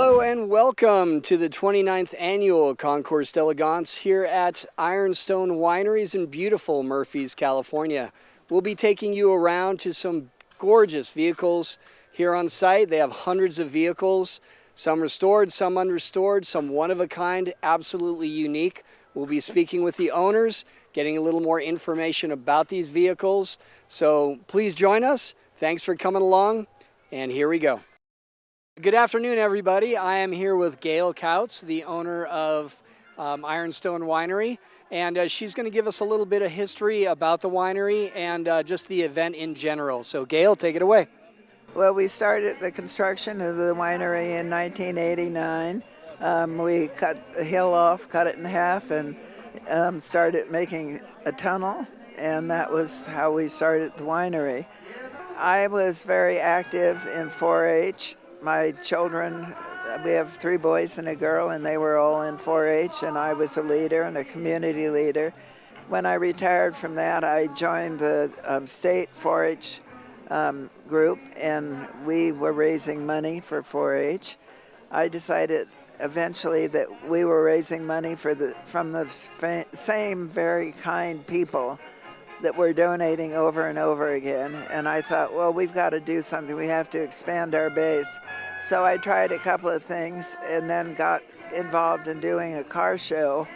Hello and welcome to the 29th Annual Concours Elegance here at Ironstone Wineries in beautiful Murphys, California. We'll be taking you around to some gorgeous vehicles here on site. They have hundreds of vehicles, some restored, some unrestored, some one-of-a-kind, absolutely unique. We'll be speaking with the owners, getting a little more information about these vehicles. So please join us. Thanks for coming along, and here we go. Good afternoon, everybody. I am here with Gail Couts, the owner of Ironstone Winery, and she's going to give us a little bit of history about the winery and just the event in general. So, Gail, take it away. Well, we started the construction of the winery in 1989. We cut the hill off, cut it in half, and started making a tunnel, and that was how we started the winery. I was very active in 4-H. My children, we have 3 boys and a girl, and they were all in 4-H, and I was a leader and a community leader. When I retired from that, I joined the state 4-H group, and we were raising money for 4-H. I decided eventually that we were raising money from the same very kind people that were donating over and over again. And I thought, well, we've got to do something. We have to expand our base. So I tried a couple of things and then got involved in doing a car show.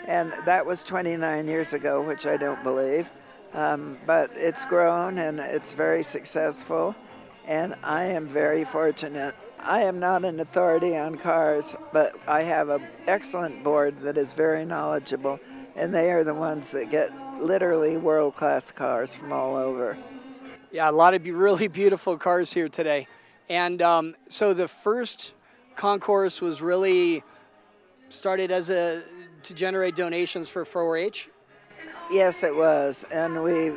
And that was 29 years ago, which I don't believe. But it's grown and it's very successful. And I am very fortunate. I am not an authority on cars, but I have an excellent board that is very knowledgeable. And they are the ones that get literally world-class cars from all over. Yeah, a lot of really beautiful cars here today. And so the first concourse was really started as to generate donations for 4-H? Yes, it was. And we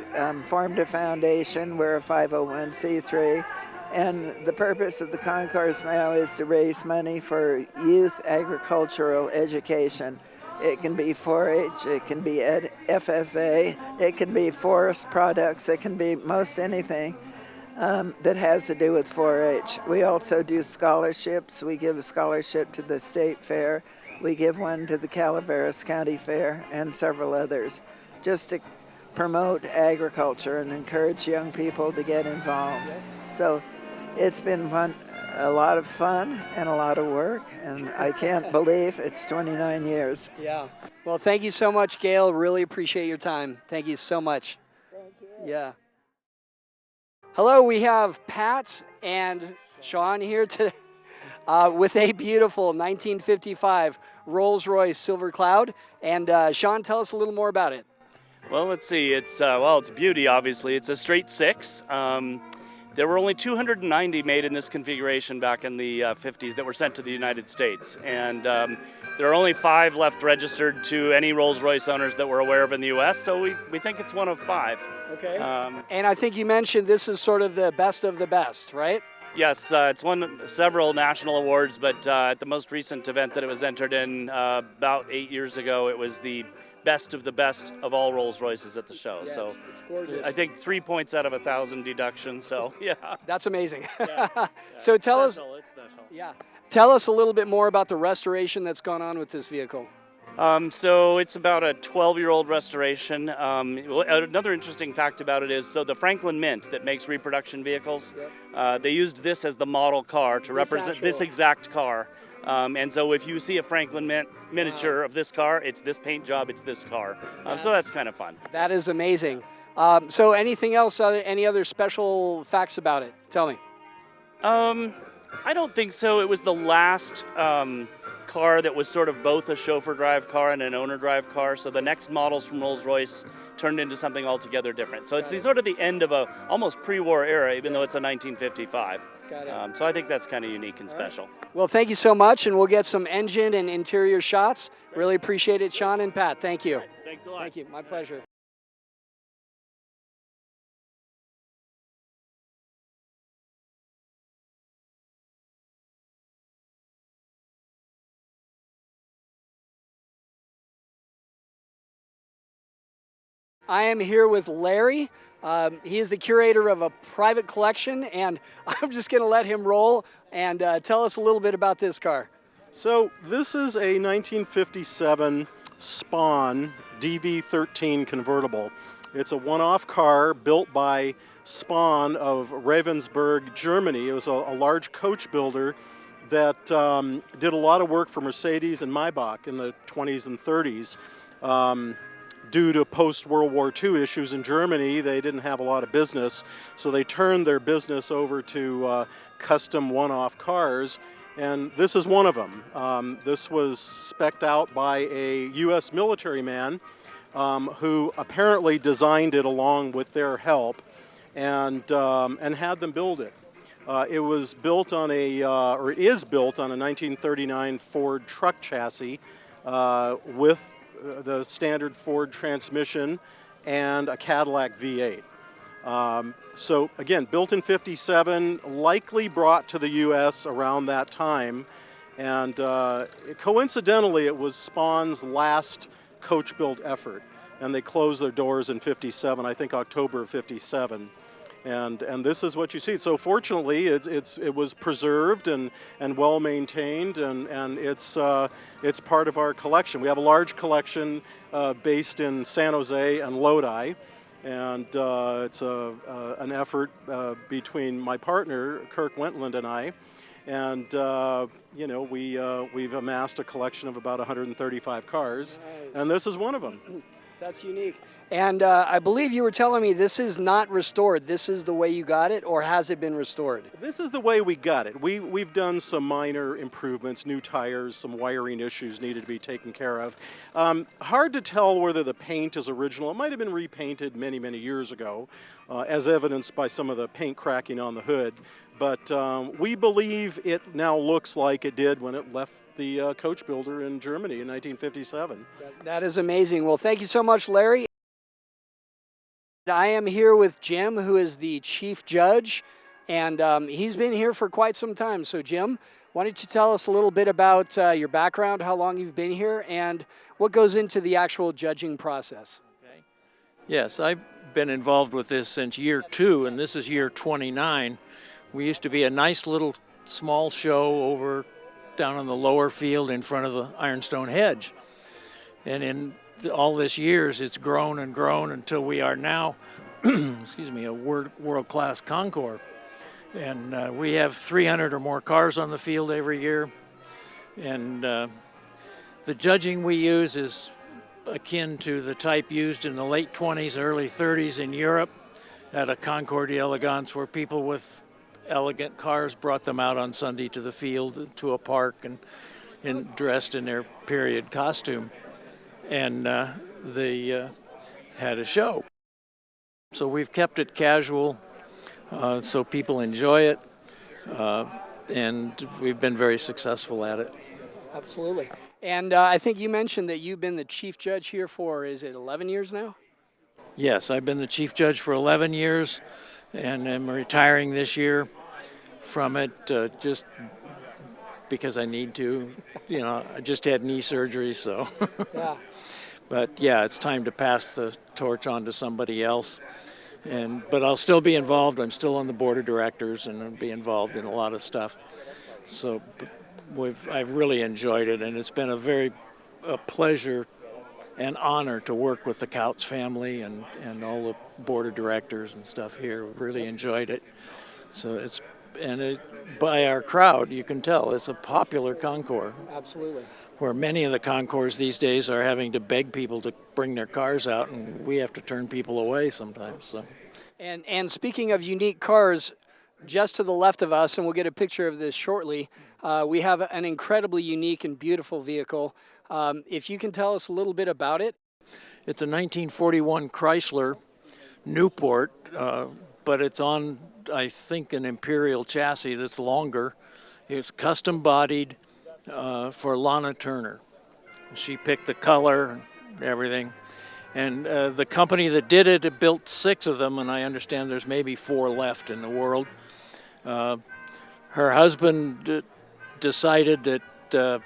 formed a foundation. We're a 501c3. And the purpose of the concourse now is to raise money for youth agricultural education. It can be 4-H, it can be FFA, it can be forest products, it can be most anything that has to do with 4-H. We also do scholarships. We give a scholarship to the state fair. We give one to the Calaveras County Fair and several others, just to promote agriculture and encourage young people to get involved. So it's been fun. A lot of fun and a lot of work, and I can't believe it's 29 years. Yeah. Well, thank you so much, Gail. Really appreciate your time. Thank you so much. Thank you. Yeah. Hello, we have Pat and Sean here today with a beautiful 1955 Rolls-Royce Silver Cloud. And Sean, tell us a little more about it. Well, let's see. It's it's a beauty, obviously. It's a straight 6. There were only 290 made in this configuration back in the 50s that were sent to the United States. And there are only 5 left registered to any Rolls-Royce owners that we're aware of in the U.S., so we think it's one of 5. Okay. And I think you mentioned this is sort of the best of the best, right? Yes, it's won several national awards, but at the most recent event that it was entered in about 8 years ago, it was the best of all Rolls-Royces at the show. Yes, so it's gorgeous. I think 3 points out of 1,000 deductions. So yeah, That's amazing. yeah. So It's tell special. It's special. Yeah. Tell us a little bit more about the restoration that's gone on with this vehicle. So it's about a 12-year-old restoration. Another interesting fact about it is, so the Franklin Mint that makes reproduction vehicles, they used this as the model car to represent this exact car. And so if you see a Franklin Mint miniature of this car, it's this paint job, it's this car. So that's kind of fun. That is amazing. So anything else, any other special facts about it? Tell me. I don't think so. It was the last car that was sort of both a chauffeur drive car and an owner drive car. So the next models from Rolls-Royce turned into something altogether different. So it's sort of the end of a almost pre-war era, even though it's a 1955. Got it. So I think that's kind of unique and special. Well, thank you so much, and we'll get some engine and interior shots. Really appreciate it, Sean and Pat. Thank you. Thanks a lot. Thank you. My pleasure. I am here with Larry. He is the curator of a private collection, and I'm just going to let him roll and tell us a little bit about this car. So this is a 1957 Spawn DV13 convertible. It's a one-off car built by Spawn of Ravensburg, Germany. It was a large coach builder that did a lot of work for Mercedes and Maybach in the 20s and 30s. Due to post-World War II issues in Germany, they didn't have a lot of business, so they turned their business over to custom one-off cars, and this is one of them. This was spec'd out by a U.S. military man who apparently designed it along with their help and had them build it. It was built on or is built on a 1939 Ford truck chassis with the standard Ford transmission and a Cadillac V8. So again, built in '57, likely brought to the U.S. around that time, and coincidentally, it was Spawn's last coach build effort, and they closed their doors in '57, I think October of '57. And this is what you see. So fortunately, it was preserved and well maintained, and it's part of our collection. We have a large collection based in San Jose and Lodi, and it's an effort between my partner Kirk Wentland and I, and you know, we've amassed a collection of about 135 cars, and this is one of them. That's unique. And I believe you were telling me this is not restored. This is the way you got it, or has it been restored? This is the way we got it. We've done some minor improvements, new tires, some wiring issues needed to be taken care of. Hard to tell whether the paint is original. It might have been repainted many, many years ago, as evidenced by some of the paint cracking on the hood. But we believe it now looks like it did when it left the coach builder in Germany in 1957. That is amazing. Well, thank you so much, Larry. I am here with Jim, who is the chief judge, and he's been here for quite some time. So, Jim, why don't you tell us a little bit about your background, how long you've been here, and what goes into the actual judging process? Okay. Yes, I've been involved with this since year 2, and this is year 29. We used to be a nice little small show over down on the lower field in front of the Ironstone hedge. And in all this years, it's grown and grown until we are now, excuse me, a world-class concours. And we have 300 or more cars on the field every year. And the judging we use is akin to the type used in the late 20s, early 30s in Europe at a Concours d'Elegance, where people with elegant cars brought them out on Sunday to the field, to a park, and dressed in their period costume. And they had a show. So we've kept it casual so people enjoy it, and we've been very successful at it. Absolutely. And I think you mentioned that you've been the chief judge here for, is it 11 years now? Yes, I've been the chief judge for 11 years, and I'm retiring this year from it just because I need to. You know, I just had knee surgery, so. Yeah. But yeah, it's time to pass the torch on to somebody else. But I'll still be involved. I'm still on the board of directors, and I'll be involved in a lot of stuff. So I've really enjoyed it, and it's been a pleasure and honor to work with the Couts family and all the board of directors and stuff here. We've really enjoyed it. So by our crowd, you can tell it's a popular concours. Absolutely. Where many of the concours these days are having to beg people to bring their cars out, and we have to turn people away sometimes. So. And speaking of unique cars, just to the left of us, and we'll get a picture of this shortly, we have an incredibly unique and beautiful vehicle. If you can tell us a little bit about it. It's a 1941 Chrysler Newport, but it's on, I think, an Imperial chassis that's longer. It's custom bodied for Lana Turner. She picked the color and everything. And the company that did it built 6 of them, and I understand there's maybe 4 left in the world. Her husband decided that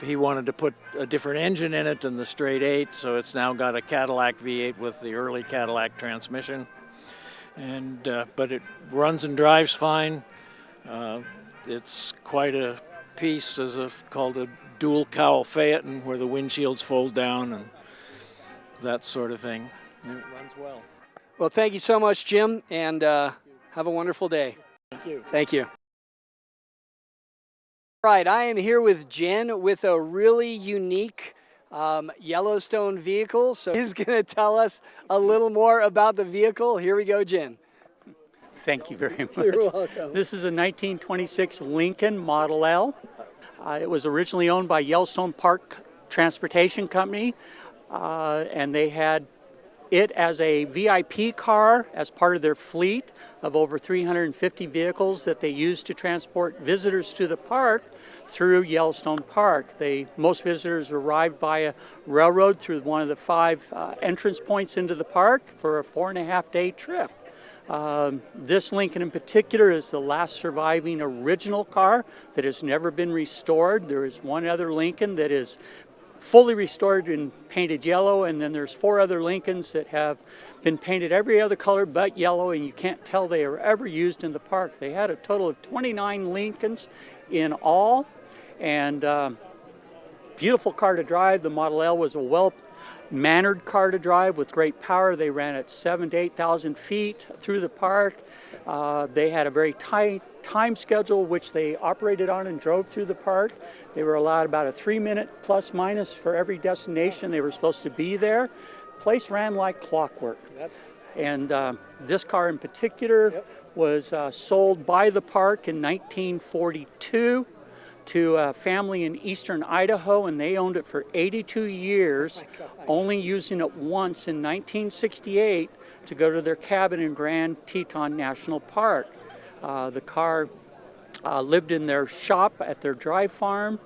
he wanted to put a different engine in it than the straight 8, so it's now got a Cadillac V8 with the early Cadillac transmission. And but it runs and drives fine. It's quite a piece, called a dual cowl Phaeton, where the windshields fold down and that sort of thing. And it runs well. Well, thank you so much, Jim, and have a wonderful day. Thank you. Thank you. All right, I am here with Jen with a really unique Yellowstone vehicle. So he's going to tell us a little more about the vehicle. Here we go, Jen. Thank you very much. You're welcome. This is a 1926 Lincoln Model L. It was originally owned by Yellowstone Park Transportation Company, and they had it as a VIP car as part of their fleet of over 350 vehicles that they used to transport visitors to the park through Yellowstone Park. Most visitors arrived via railroad through one of the 5 entrance points into the park for a 4.5-day trip. This Lincoln in particular is the last surviving original car that has never been restored. There is one other Lincoln that is fully restored and painted yellow, and then there's 4 other Lincolns that have been painted every other color but yellow, and you can't tell they were ever used in the park. They had a total of 29 Lincolns in all, and beautiful car to drive. The Model L was a well-mannered car to drive with great power. They ran at 7,000 to 8,000 feet through the park. They had a very tight time schedule which they operated on and drove through the park. They were allowed about a 3-minute plus minus for every destination they were supposed to be there. Place ran like clockwork. And this car in particular was sold by the park in 1942 to a family in eastern Idaho, and they owned it for 82 years, only using it once in 1968 to go to their cabin in Grand Teton National Park. The car lived in their shop at their dry farm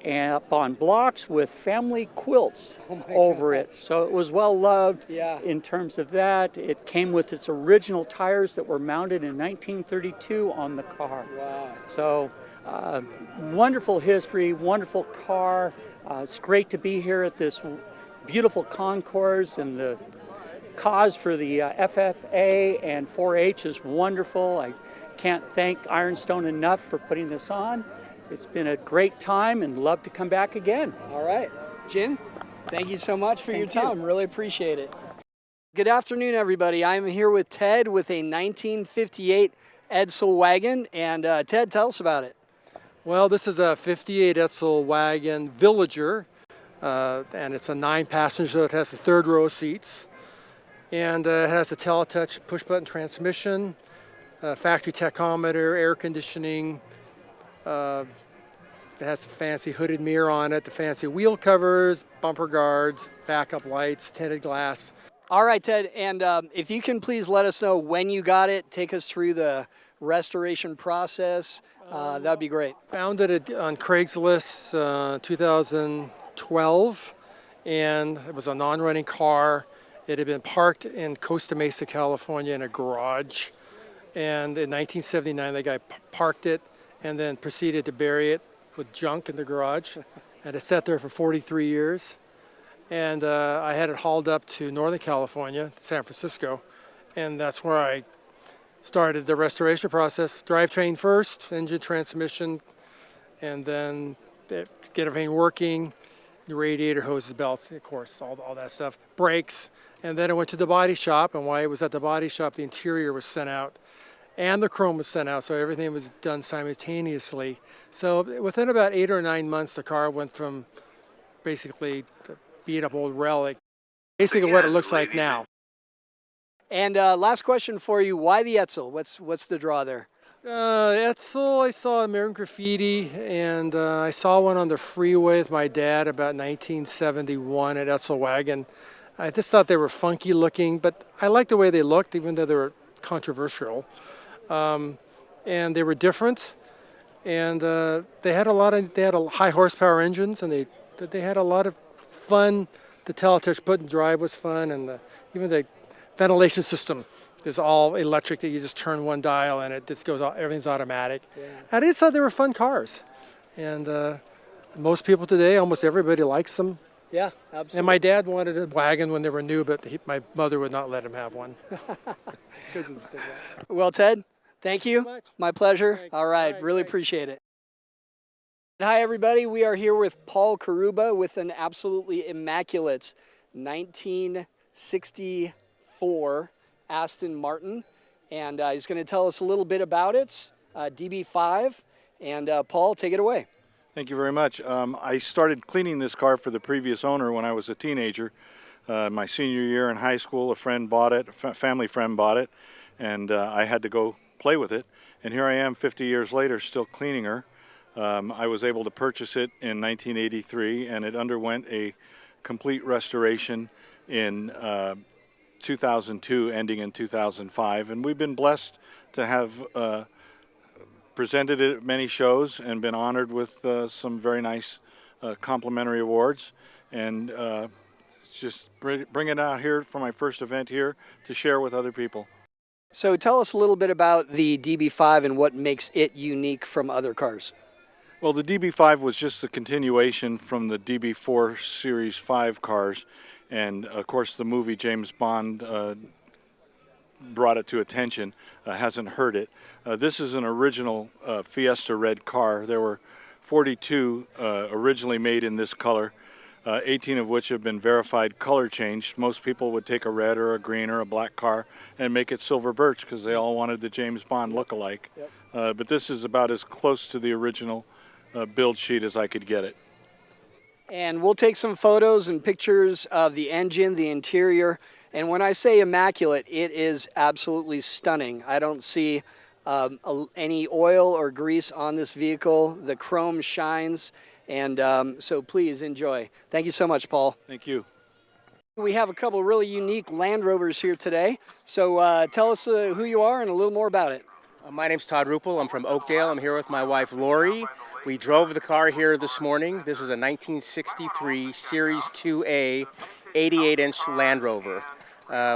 and up on blocks with family quilts over it. So it was well loved in terms of that. It came with its original tires that were mounted in 1932 on the car. Wow. So wonderful history, wonderful car. It's great to be here at this beautiful concours, and the cause for the FFA and 4-H is wonderful. I can't thank Ironstone enough for putting this on. It's been a great time and love to come back again. All right. Jen, thank you so much for your Thank you. time. Really appreciate it. Good afternoon, everybody. I'm here with Ted with a 1958 Edsel wagon. And Ted, tell us about it. Well, this is a 58 Edsel wagon Villager, and it's a 9-passenger, so it has the 3rd row seats. And it has a Teletouch push-button transmission, factory tachometer, air conditioning. It has a fancy hooded mirror on it, the fancy wheel covers, bumper guards, backup lights, tinted glass. All right, Ted, and if you can please let us know when you got it, take us through the restoration process, that would be great. Found it on Craigslist 2012, and it was a non-running car. It had been parked in Costa Mesa, California in a garage, and in 1979 the guy parked it and then proceeded to bury it with junk in the garage, and it sat there for 43 years. And I had it hauled up to Northern California, San Francisco, and that's where I started the restoration process. Drivetrain first, engine, transmission, and then get everything working, the radiator, hoses, belts, of course, all that stuff, brakes. And then I went to the body shop, and while I was at the body shop, the interior was sent out and the chrome was sent out, so everything was done simultaneously. So within about 8 or 9 months, the car went from basically a beat up old relic, basically what it looks like now. And last question for you, why the Edsel? What's the draw there? Edsel, I saw American Graffiti, and I saw one on the freeway with my dad about 1971 at Edsel Wagon. I just thought they were funky looking, but I liked the way they looked, even though they were controversial. And they were different, and they had high horsepower engines, and they had a lot of fun. The Teletouch put in drive was fun, and even the ventilation system is all electric, that you just turn one dial and it just goes, everything's automatic. Yeah. I just thought they were fun cars, and Most people today, almost everybody likes them. Yeah, absolutely. And my dad wanted a wagon when they were new, but my mother would not let him have one. Well, Ted, thank you. much. My pleasure. Thanks. All right, All right, really thanks. appreciate it. Hi, everybody. We are here with Paul Karuba with an absolutely immaculate 1964 Aston Martin. And he's going to tell us a little bit about it, DB5. And Paul, take it away. Thank you very much. I started cleaning this car for the previous owner when I was a teenager. My senior year in high school, a friend bought it, a family friend bought it, and I had to go play with it. And here I am 50 years later still cleaning her. I was able to purchase it in 1983, and it underwent a complete restoration in 2002, ending in 2005. And we've been blessed to have presented it at many shows and been honored with some very nice complimentary awards. And just bring it out here for my first event here to share with other people. So tell us a little bit about the DB5 and what makes it unique from other cars. Well, the DB5 was just a continuation from the DB4 Series 5 cars. And, of course, the movie James Bond brought it to attention, hasn't hurt it. This is an original Fiesta red car. There were 42 originally made in this color, 18 of which have been verified color changed. Most people would take a red or a green or a black car and make it silver birch because they all wanted the James Bond look-alike. Yep. But this is about as close to the original build sheet as I could get it. And we'll take some photos and pictures of the engine, the interior. And when I say immaculate, it is absolutely stunning. I don't see any oil or grease on this vehicle. The chrome shines. And so please enjoy. Thank you so much, Paul. Thank you. We have a couple really unique Land Rovers here today. So tell us who you are and a little more about it. My name's Todd Ruppel. I'm from Oakdale. I'm here with my wife, Lori. We drove the car here this morning. This is a 1963 Series 2A 88-inch Land Rover.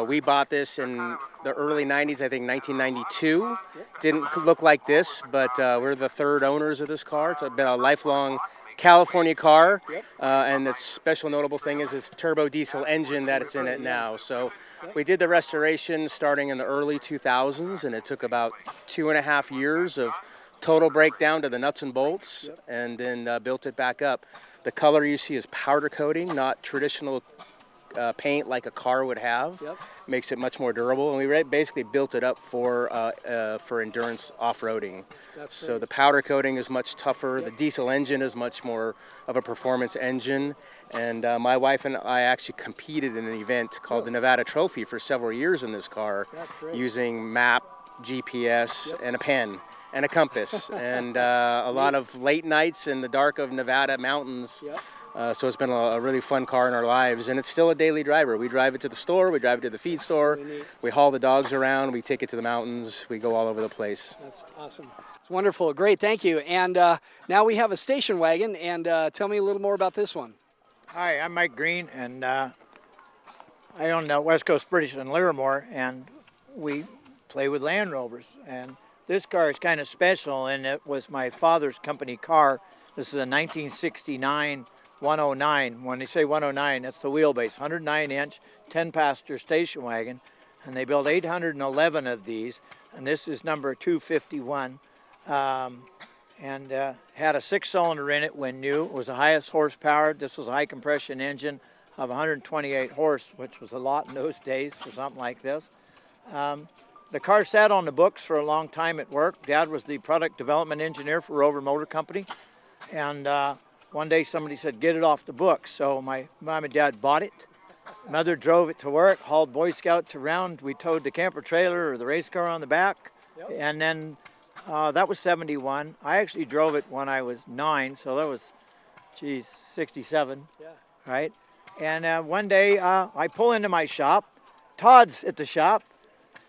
We bought this in the early 90s, I think 1992. Didn't look like this, but we're the third owners of this car. It's been a lifelong California car, and the special notable thing is this turbo diesel engine that it's in it now. So we did the restoration starting in the early 2000s, and it took about 2.5 years of total breakdown to the nuts and bolts, and then built it back up. The color you see is powder coating, not traditional paint like a car would have. Makes it much more durable, and we basically built it up for endurance off-roading. So the powder coating is much tougher. The diesel engine is much more of a performance engine, and my wife and I actually competed in an event called the Nevada Trophy for several years in this car, using map, GPS, and a pen and a compass, and a lot of late nights in the dark of Nevada mountains. So it's been a really fun car in our lives, and it's still a daily driver. We drive it to the store, we drive it to the feed store, we haul the dogs around, we take it to the mountains, we go all over the place. That's awesome. It's wonderful. Great, thank you. And now we have a station wagon, and tell me a little more about this one. Hi, I'm Mike Green, and I own West Coast British and Livermore, and we play with Land Rovers. And this car is kind of special, and it was my father's company car. This is a 1969 109. When they say 109, that's the wheelbase, 109-inch, 10-passenger station wagon, and they built 811 of these, and this is number 251, and had a 6-cylinder in it when new. It was the highest horsepower. This was a high-compression engine of 128 horse, which was a lot in those days for something like this. The car sat on the books for a long time at work. Dad was the product development engineer for Rover Motor Company, and one day somebody said, get it off the books. So my mom and dad bought it. Mother drove it to work, hauled Boy Scouts around. We towed the camper trailer or the race car on the back. And then that was 71. I actually drove it when I was 9, so that was, 67, right? And one day I pull into my shop. Todd's at the shop.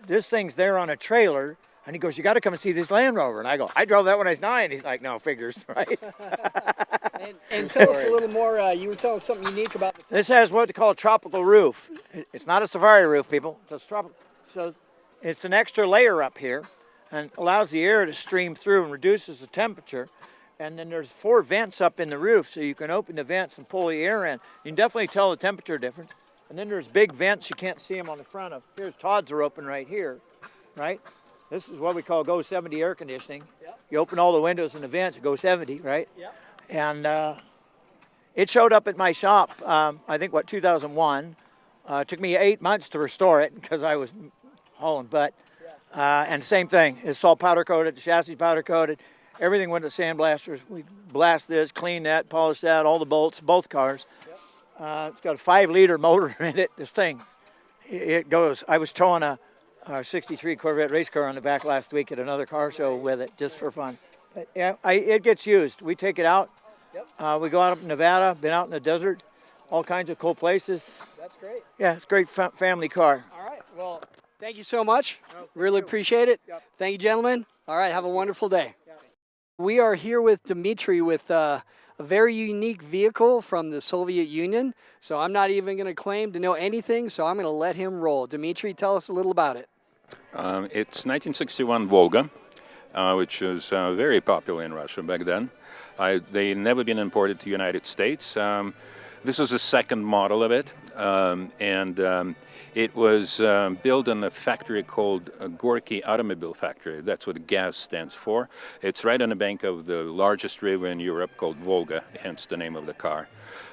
This thing's there on a trailer. And he goes, you got to come and see this Land Rover. And I go, I drove that when I was 9. He's like, no, figures, right? And tell us a little more. You were telling us something unique about this. Has what they call a tropical roof. It's not a safari roof, people. It's tropical. So it's an extra layer up here and allows the air to stream through and reduces the temperature. and then there's 4 vents up in the roof, so you can open the vents and pull the air in. You can definitely tell the temperature difference. And then there's big vents, you can't see them on the front of. Here's Todd's are open right here, right? This is what we call Go 70 air conditioning. Yep. You open all the windows and the vents, it goes 70, right? Yep. And it showed up at my shop, I think, 2001. It took me 8 months to restore it because I was hauling butt. And same thing, it's all powder coated, the chassis powder coated. Everything went to sandblasters. We blast this, clean that, polish that, all the bolts, both cars. It's got a 5-liter motor in it. This thing, it goes. I was towing a 63 Corvette race car on the back last week at another car show with it, just for fun. But yeah, it gets used. We take it out. Yep. We go out up in Nevada, been out in the desert, all kinds of cool places. That's great. Yeah, it's a great family car. All right. Well, thank you so much. Really appreciate it. Yep. Thank you, gentlemen. All right. Have a wonderful day. Yep. We are here with Dmitry with a very unique vehicle from the Soviet Union. So I'm not even going to claim to know anything, so I'm going to let him roll. Dmitry, tell us a little about it. It's 1961 Volga, which was very popular in Russia back then. They never been imported to the United States. This is the second model of it, and it was built in a factory called Gorky Automobile Factory. That's what GAZ stands for. It's right on the bank of the largest river in Europe called Volga, hence the name of the car.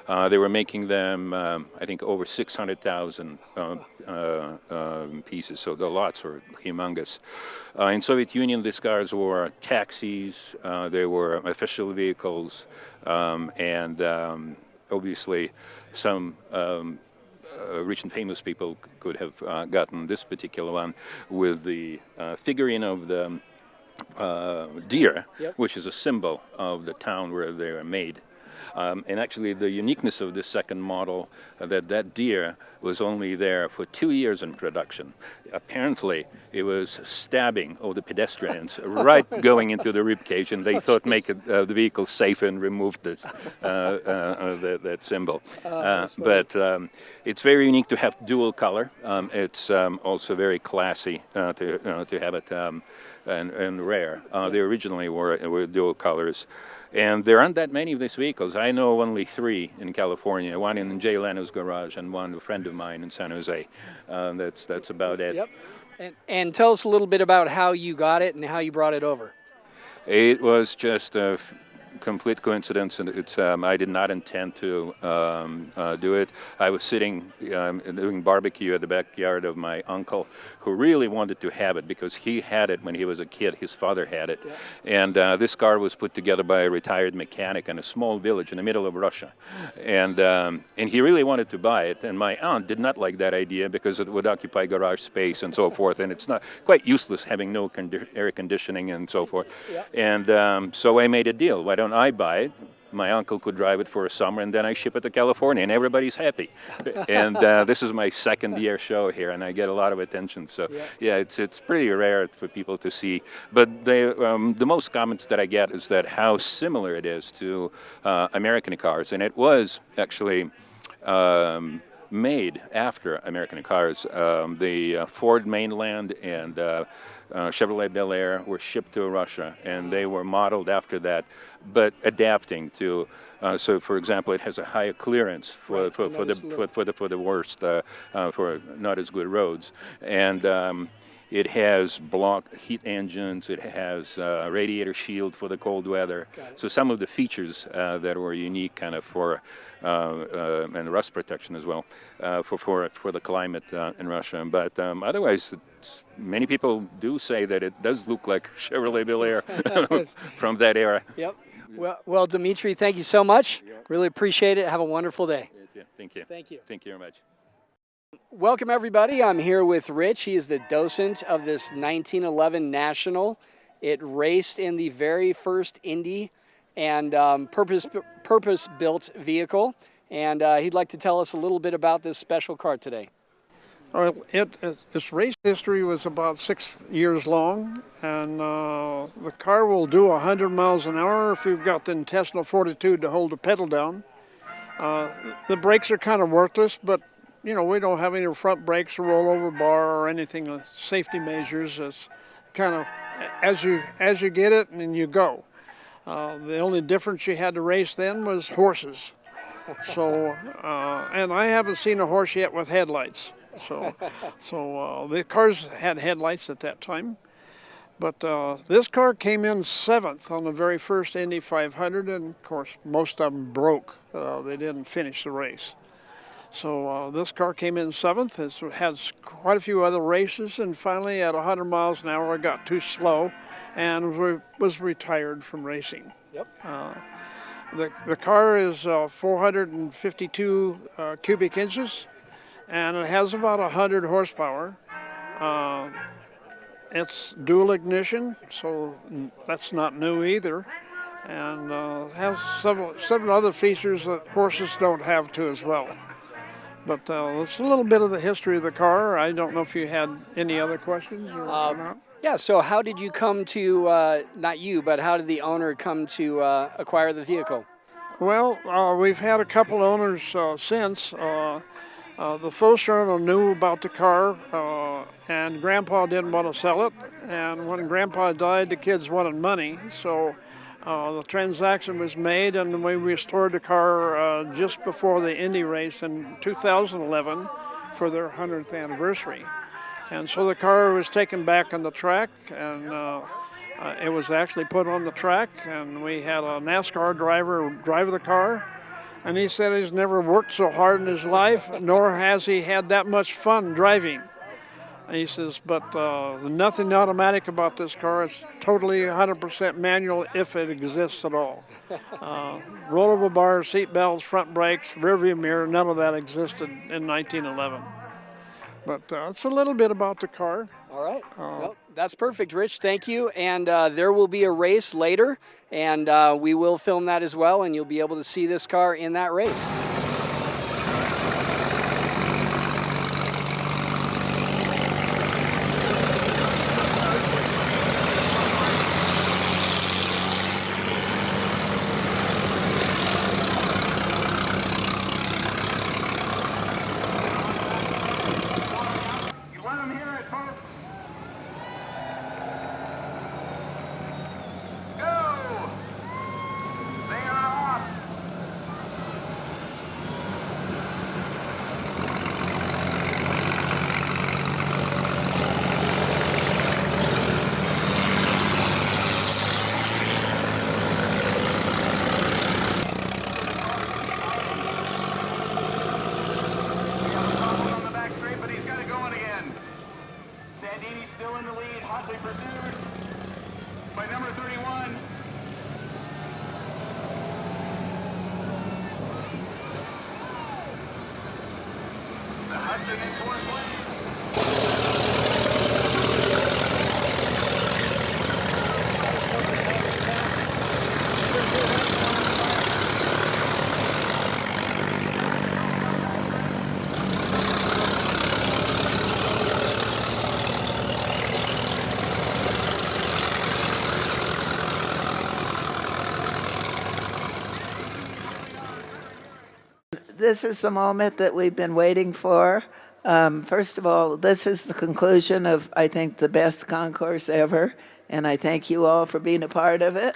They were making them, I think, over 600,000 pieces, so the lots were humongous. In Soviet Union, these cars were taxis, they were official vehicles, and obviously some rich and famous people could have gotten this particular one with the figurine of the deer, yep, which is a symbol of the town where they were made. And actually the uniqueness of this second model, that deer was only there for 2 years in production. Apparently it was stabbing all the pedestrians right going into the ribcage, and they thought make the vehicle safe and removed that symbol. But it's very unique to have dual color. It's also very classy to have it and rare. They originally were dual colors. And there aren't that many of these vehicles. I know only 3 in California, one in Jay Leno's garage and one a friend of mine in San Jose. That's about it. Yep. And tell us a little bit about how you got it and how you brought it over. It was just a complete coincidence, and I did not intend to do it. I was sitting doing barbecue at the backyard of my uncle, who really wanted to have it because he had it when he was a kid. His father had it, yeah. And this car was put together by a retired mechanic in a small village in the middle of Russia, and he really wanted to buy it. And my aunt did not like that idea because it would occupy garage space and so forth, and it's not quite useless having no air conditioning and so forth. Yeah. And so I made a deal. Why don't I buy it? My uncle could drive it for a summer, and then I ship it to California, and everybody's happy. And this is my second year show here, and I get a lot of attention. So yeah, it's pretty rare for people to see. But the most comments that I get is that how similar it is to American cars, and it was actually made after American cars. The Ford Mainland and Chevrolet Bel Air were shipped to Russia, and they were modeled after that, but adapting to. So, for example, it has a higher clearance for the worst, for not as good roads, and it has block heat engines. It has radiator shield for the cold weather. So some of the features that were unique, kind of for and rust protection as well, for the climate in Russia. But otherwise, many people do say that it does look like Chevrolet Bel Air from that era. Yep. Well, Dmitry, thank you so much. Really appreciate it. Have a wonderful day. Thank you. Thank you. Thank you very much. Welcome, everybody. I'm here with Rich. He is the docent of this 1911 National. It raced in the very first Indy and purpose-built vehicle. And he'd like to tell us a little bit about this special car today. Its race history was about 6 years long, and the car will do 100 miles an hour if you've got the intestinal fortitude to hold the pedal down. The brakes are kind of worthless, but you know, we don't have any front brakes or rollover bar or anything safety measures. It's kind of as you get it and you go. The only difference you had to race then was horses. So, and I haven't seen a horse yet with headlights. So the cars had headlights at that time. But this car came in 7th on the very first Indy 500, and of course most of them broke. They didn't finish the race. So this car came in 7th. It has quite a few other races, and finally at 100 miles an hour it got too slow and was retired from racing. Yep. The car is 452 cubic inches, and it has about 100 horsepower. It's dual ignition, so that's not new either, and has several other features that horses don't have too as well. But it's a little bit of the history of the car. I don't know if you had any other questions or not. Yeah, so how did you come to, not you, but how did the owner come to acquire the vehicle? Well, we've had a couple owners since. The first owner knew about the car, and Grandpa didn't want to sell it. And when Grandpa died, the kids wanted money, so the transaction was made, and we restored the car just before the Indy race in 2011 for their 100th anniversary. And so the car was taken back on the track, and it was actually put on the track, and we had a NASCAR driver drive the car. And he said he's never worked so hard in his life, nor has he had that much fun driving. And he says, but nothing automatic about this car. It's totally 100% manual if it exists at all. Rollover bars, seat belts, front brakes, rear view mirror, none of that existed in 1911. But it's a little bit about the car. All right. Well, that's perfect, Rich. Thank you. And there will be a race later, and we will film that as well, and you'll be able to see this car in that race. Still in the lead, hotly pursued by number 31. The Hudson in fourth place. This is the moment that we've been waiting for. First of all, this is the conclusion of, I think, the best concourse ever, and I thank you all for being a part of it.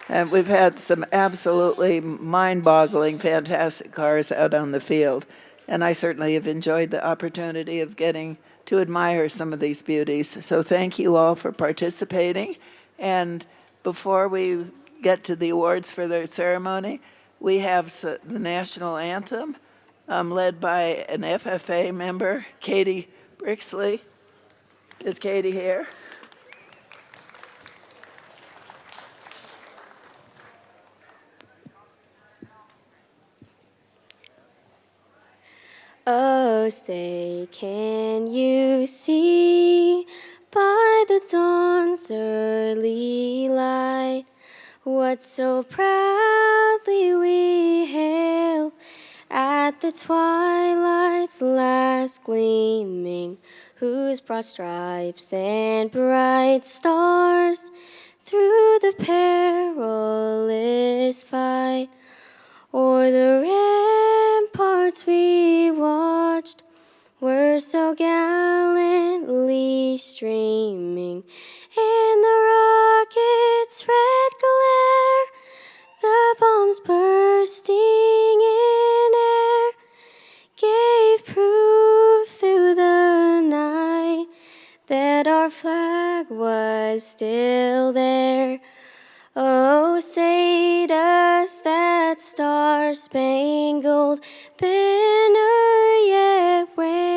And we've had some absolutely mind-boggling, fantastic cars out on the field, and I certainly have enjoyed the opportunity of getting to admire some of these beauties. So thank you all for participating. And before we get to the awards for the ceremony, we have the national anthem led by an FFA member, Katie Brixley. Is Katie here? Oh, say, can you see by the dawn's early light what so proudly we hailed at the twilight's last gleaming, whose broad stripes and bright stars through the perilous fight o'er the ramparts we watched were so gallantly streaming. us that star-spangled banner yet wave,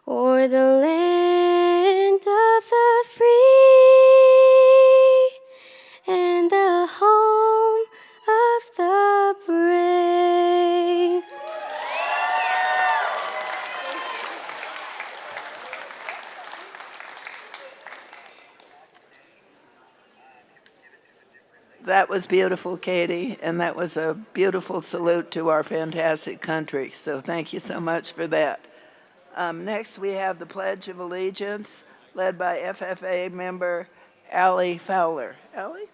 o'er the land of the free and the home of the brave. That was beautiful, Katie, and that was a beautiful salute to our fantastic country. So thank you so much for that. Next, we have the Pledge of Allegiance, led by FFA member Allie Fowler. Allie?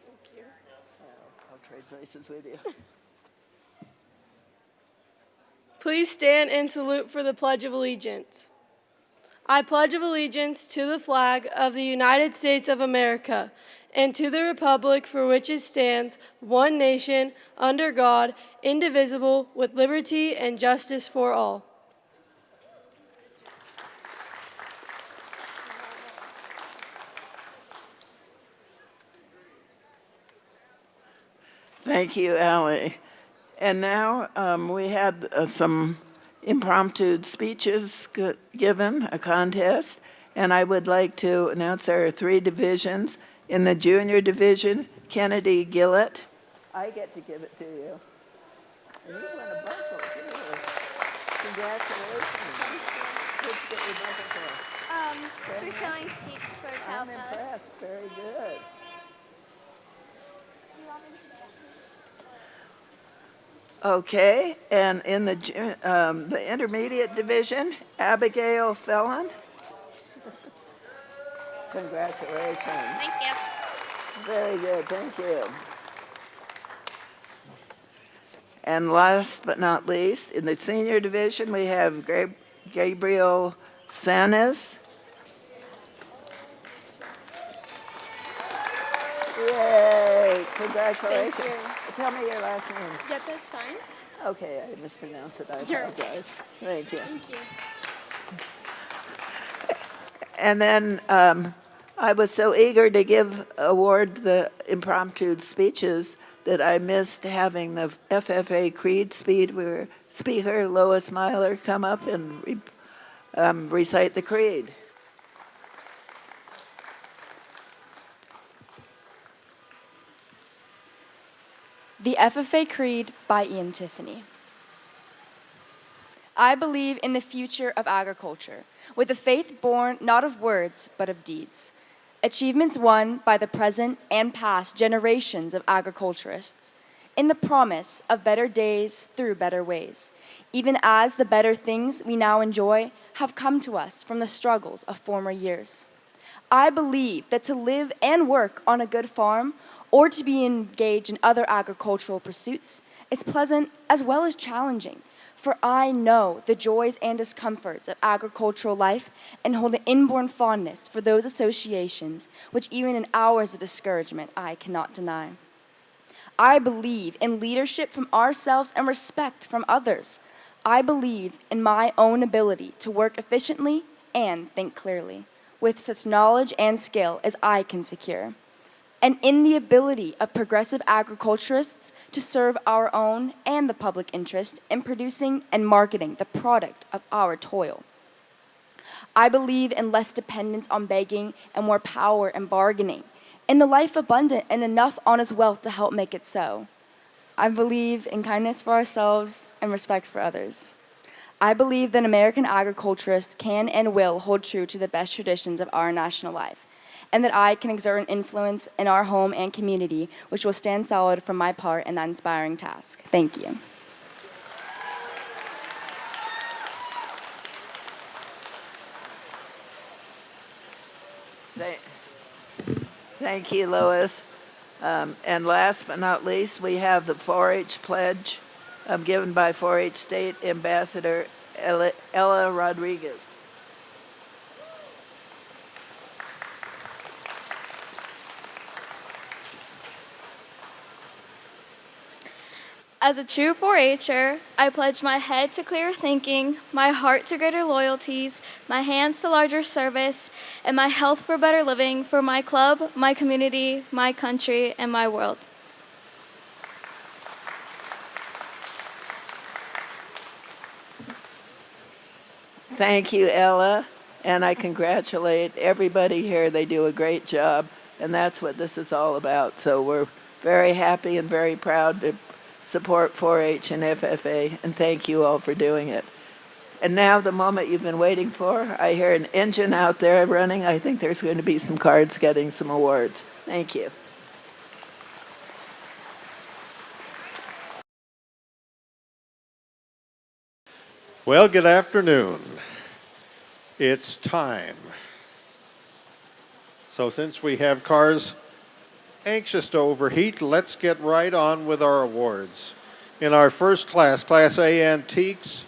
Thank you. I'll trade places with you. Please stand and salute for the Pledge of Allegiance. I pledge allegiance to the flag of the United States of America and to the republic for which it stands, one nation, under God, indivisible, with liberty and justice for all. Thank you, Allie. And now we had some impromptu speeches given, a contest, and I would like to announce there are 3 divisions. In the junior division, Kennedy Gillett. I get to give it to you. And you won a buckle, too. Congratulations. What'd you get your buckle for? For showing sheep for I'm impressed. Very good. Okay, and in the intermediate division, Abigail Felon. Congratulations. Thank you. Very good, thank you. And last but not least, in the senior division, we have Gabriel Sanes. Yay, congratulations. Thank you. Tell me your last name. Yepes Science. Okay, I mispronounced it. I Sure. apologize. Thank you. Thank you. And then I was so eager to award the impromptu speeches that I missed having the FFA Creed speaker, Lois Myler, come up and recite the Creed. The FFA Creed by Ian Tiffany. I believe in the future of agriculture, with a faith born not of words, but of deeds. Achievements won by the present and past generations of agriculturists, in the promise of better days through better ways, even as the better things we now enjoy have come to us from the struggles of former years. I believe that to live and work on a good farm, or to be engaged in other agricultural pursuits, is pleasant as well as challenging, for I know the joys and discomforts of agricultural life and hold an inborn fondness for those associations which even in hours of discouragement I cannot deny. I believe in leadership from ourselves and respect from others. I believe in my own ability to work efficiently and think clearly, with such knowledge and skill as I can secure, and in the ability of progressive agriculturists to serve our own and the public interest in producing and marketing the product of our toil. I believe in less dependence on begging and more power and bargaining, in the life abundant and enough honest wealth to help make it so. I believe in kindness for ourselves and respect for others. I believe that American agriculturists can and will hold true to the best traditions of our national life, and that I can exert an influence in our home and community which will stand solid for my part in that inspiring task. Thank you. Thank you, Lois. And last but not least, we have the 4-H pledge given by 4-H State Ambassador Ella Rodriguez. As a true 4-H'er, I pledge my head to clearer thinking, my heart to greater loyalties, my hands to larger service, and my health for better living for my club, my community, my country, and my world. Thank you, Ella, and I congratulate everybody here. They do a great job, and that's what this is all about. So we're very happy and very proud to support 4-H and FFA, and thank you all for doing it. And now the moment you've been waiting for, I hear an engine out there running. I think there's going to be some cards getting some awards. Thank you. Well, good afternoon. It's time. So since we have cars anxious to overheat, let's get right on with our awards. In our first class, Class A Antiques,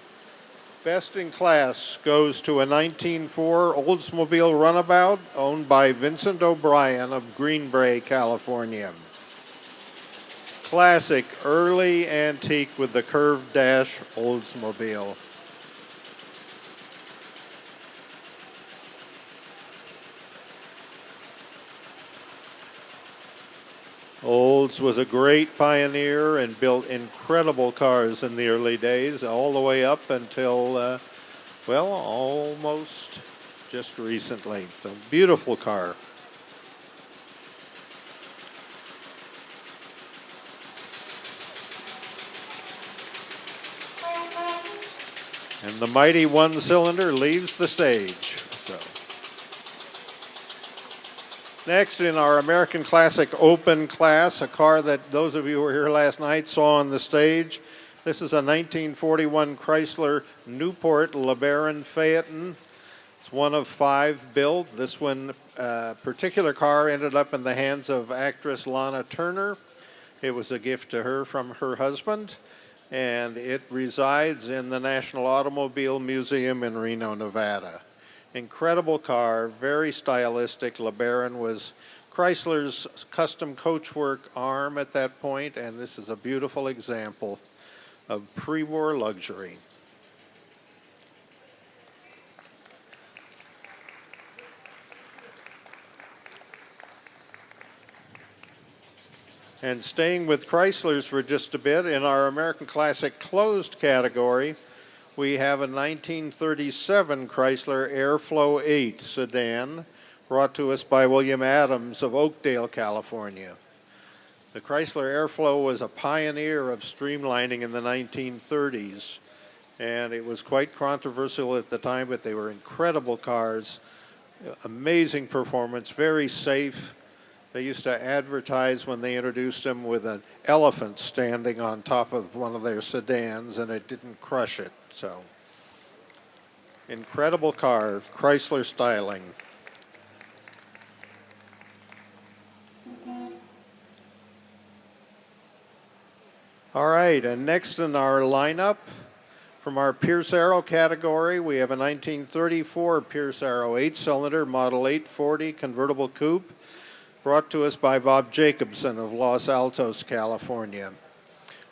best in class goes to a 1904 Oldsmobile Runabout owned by Vincent O'Brien of Greenbrae, California. Classic early antique with the curved dash Oldsmobile. Olds was a great pioneer and built incredible cars in the early days, all the way up until, well, almost just recently. So beautiful car. And the mighty one-cylinder leaves the stage. So. Next in our American Classic Open class, a car that those of you who were here last night saw on the stage. This is a 1941 Chrysler Newport LeBaron Phaeton. It's one of 5 built. This one particular car ended up in the hands of actress Lana Turner. It was a gift to her from her husband, and it resides in the National Automobile Museum in Reno, Nevada. Incredible car, very stylistic. LeBaron was Chrysler's custom coachwork arm at that point, and this is a beautiful example of pre-war luxury. And staying with Chryslers for just a bit, in our American Classic Closed category, we have a 1937 Chrysler Airflow 8 sedan brought to us by William Adams of Oakdale, California. The Chrysler Airflow was a pioneer of streamlining in the 1930s, and it was quite controversial at the time, but they were incredible cars, amazing performance, very safe. They used to advertise when they introduced them with an elephant standing on top of one of their sedans, and it didn't crush it. So, incredible car, Chrysler styling. All right, and next in our lineup, from our Pierce Arrow category, we have a 1934 Pierce Arrow 8-cylinder Model 840 convertible coupe, brought to us by Bob Jacobson of Los Altos, California.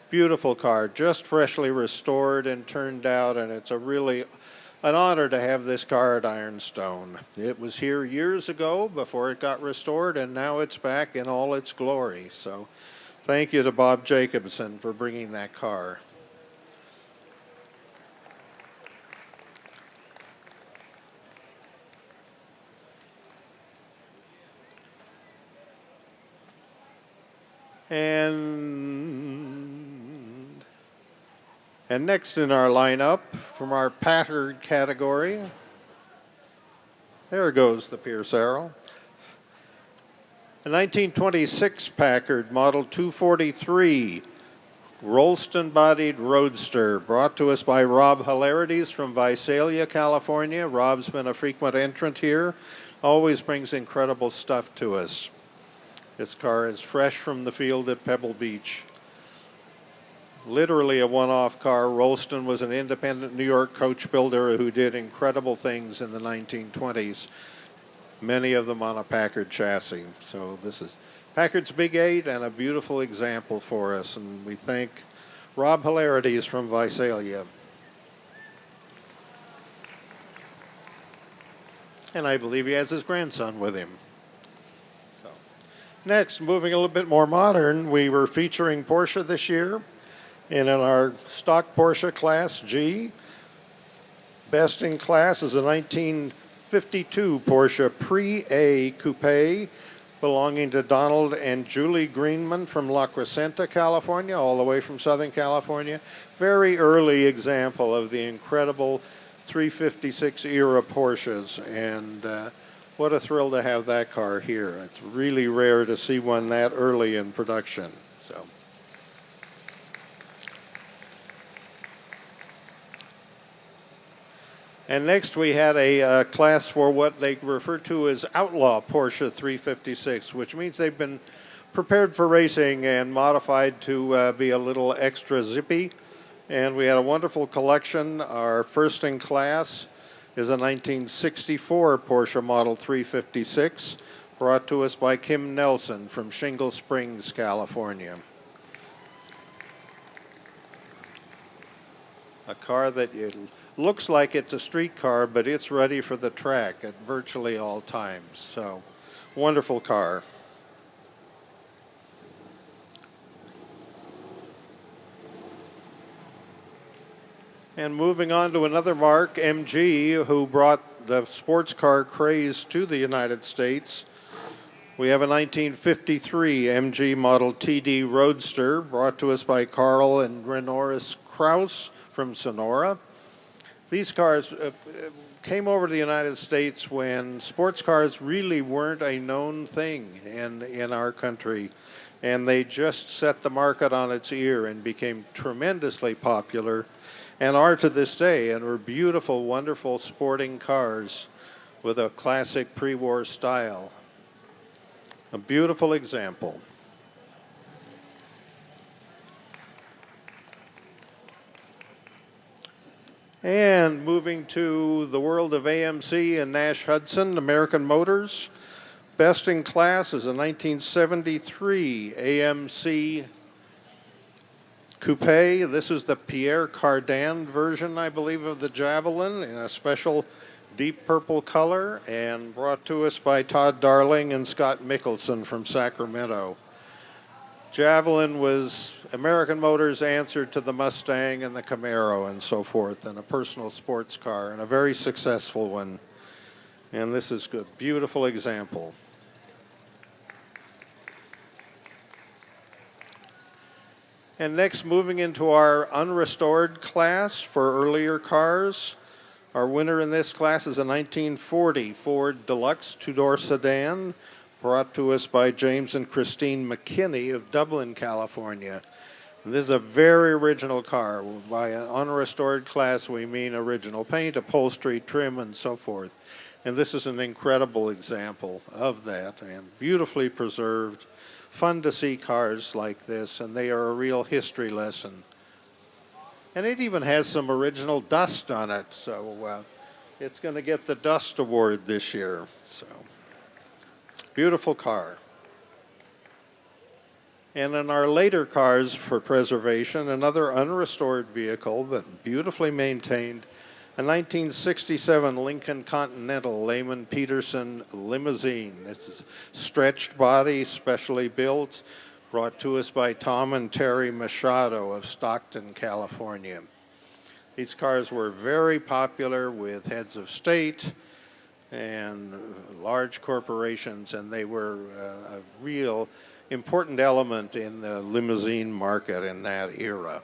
Beautiful car, just freshly restored and turned out, and it's a really an honor to have this car at Ironstone. It was here years ago before it got restored, and now it's back in all its glory. So thank you to Bob Jacobson for bringing that car. And next in our lineup, from our Packard category, there goes the Pierce Arrow. A 1926 Packard Model 243 Rolston-bodied Roadster, brought to us by Rob Hilarities from Visalia, California. Rob's been a frequent entrant here, always brings incredible stuff to us. This car is fresh from the field at Pebble Beach. Literally a one-off car. Rolston was an independent New York coach builder who did incredible things in the 1920s, many of them on a Packard chassis. So this is Packard's Big 8 and a beautiful example for us, and we thank Rob Hilarities from Visalia. And I believe he has his grandson with him. So, next, moving a little bit more modern, we were featuring Porsche this year. And in our stock Porsche Class G, best in class is a 1952 Porsche Pre-A Coupe belonging to Donald and Julie Greenman from La Crescenta, California, all the way from Southern California. Very early example of the incredible 356 era Porsches, and what a thrill to have that car here. It's really rare to see one that early in production. So. And next we had a class for what they refer to as outlaw Porsche 356, which means they've been prepared for racing and modified to be a little extra zippy. And we had a wonderful collection. Our first in class is a 1964 Porsche Model 356, brought to us by Kim Nelson from Shingle Springs, California. A car that looks like it's a street car, but it's ready for the track at virtually all times. So, wonderful car. And moving on to another mark, MG, who brought the sports car craze to the United States. We have a 1953 MG Model TD Roadster, brought to us by Carl and Renoris Krause from Sonora. These cars came over to the United States when sports cars really weren't a known thing in our country. And they just set the market on its ear and became tremendously popular and are to this day, and are beautiful, wonderful sporting cars with a classic pre-war style. A beautiful example. And moving to the world of AMC and Nash Hudson, American Motors. Best in class is a 1973 AMC Coupe. This is the Pierre Cardin version, I believe, of the Javelin in a special deep purple color, and brought to us by Todd Darling and Scott Mickelson from Sacramento. Javelin was American Motors' answer to the Mustang and the Camaro and so forth, and a personal sports car, and a very successful one. And this is a beautiful example. And next, moving into our unrestored class for earlier cars. Our winner in this class is a 1940 Ford Deluxe two-door sedan, brought to us by James and Christine McKinney of Dublin, California. And this is a very original car. By an unrestored class, we mean original paint, upholstery, trim, and so forth. And this is an incredible example of that, and beautifully preserved. Fun to see cars like this, and they are a real history lesson. And it even has some original dust on it, so it's going to get the Dust Award this year. So, beautiful car. And in our later cars for preservation, another unrestored vehicle, but beautifully maintained, a 1967 Lincoln Continental Lehman Peterson limousine. This is stretched body, specially built, brought to us by Tom and Terry Machado of Stockton, California. These cars were very popular with heads of state and large corporations, and they were a real important element in the limousine market in that era.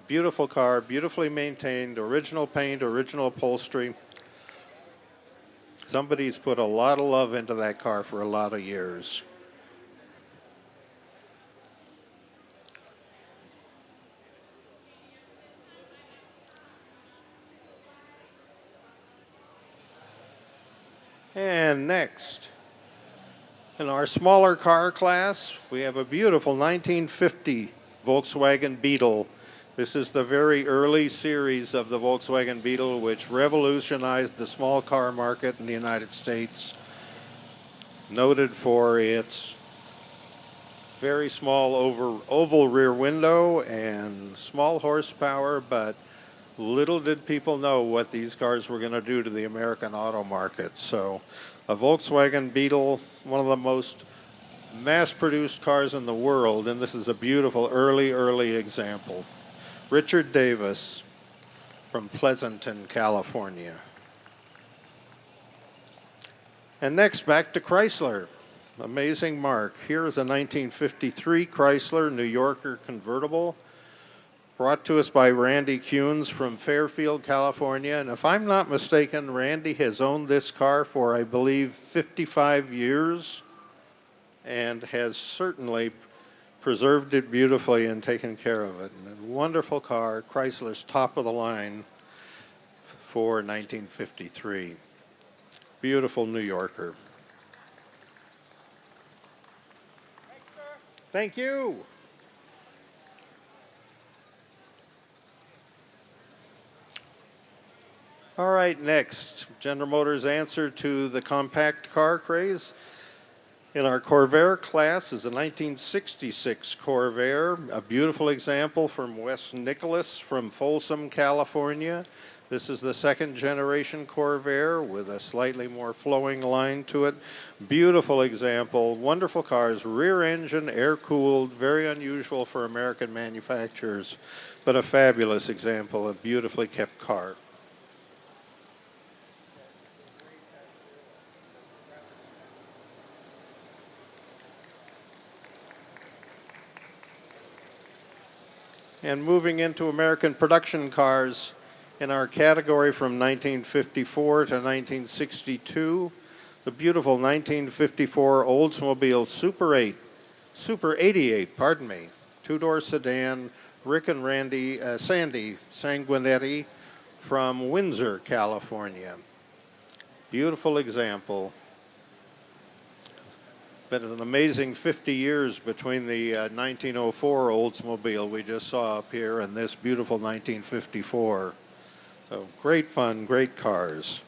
Beautiful car, beautifully maintained, original paint, original upholstery. Somebody's put a lot of love into that car for a lot of years. And next, in our smaller car class, we have a beautiful 1950 Volkswagen Beetle. This is the very early series of the Volkswagen Beetle, which revolutionized the small car market in the United States. Noted for its Very small oval rear window and small horsepower, but little did people know what these cars were going to do to the American auto market. So a Volkswagen Beetle, one of the most mass-produced cars in the world, and this is a beautiful early example. Richard Davis from Pleasanton, California. And next, back to Chrysler. Amazing mark. Here is a 1953 Chrysler New Yorker convertible, brought to us by Randy Kuhns from Fairfield, California. And if I'm not mistaken, Randy has owned this car for, I believe, 55 years and has certainly preserved it beautifully and taken care of it. And a wonderful car, Chrysler's top of the line for 1953. Beautiful New Yorker. Thank you. All right, next, General Motors' answer to the compact car craze. In our Corvair class is a 1966 Corvair, a beautiful example from Wes Nicholas from Folsom, California. This is the second generation Corvair with a slightly more flowing line to it. Beautiful example, wonderful cars, rear engine, air cooled, very unusual for American manufacturers, but a fabulous example, a beautifully kept car. And moving into American production cars, in our category from 1954 to 1962, the beautiful 1954 Oldsmobile Super 88, pardon me, two-door sedan, Rick and Sandy Sanguinetti from Windsor, California. Beautiful example. Been an amazing 50 years between the 1904 Oldsmobile we just saw up here and this beautiful 1954. So great fun, great cars.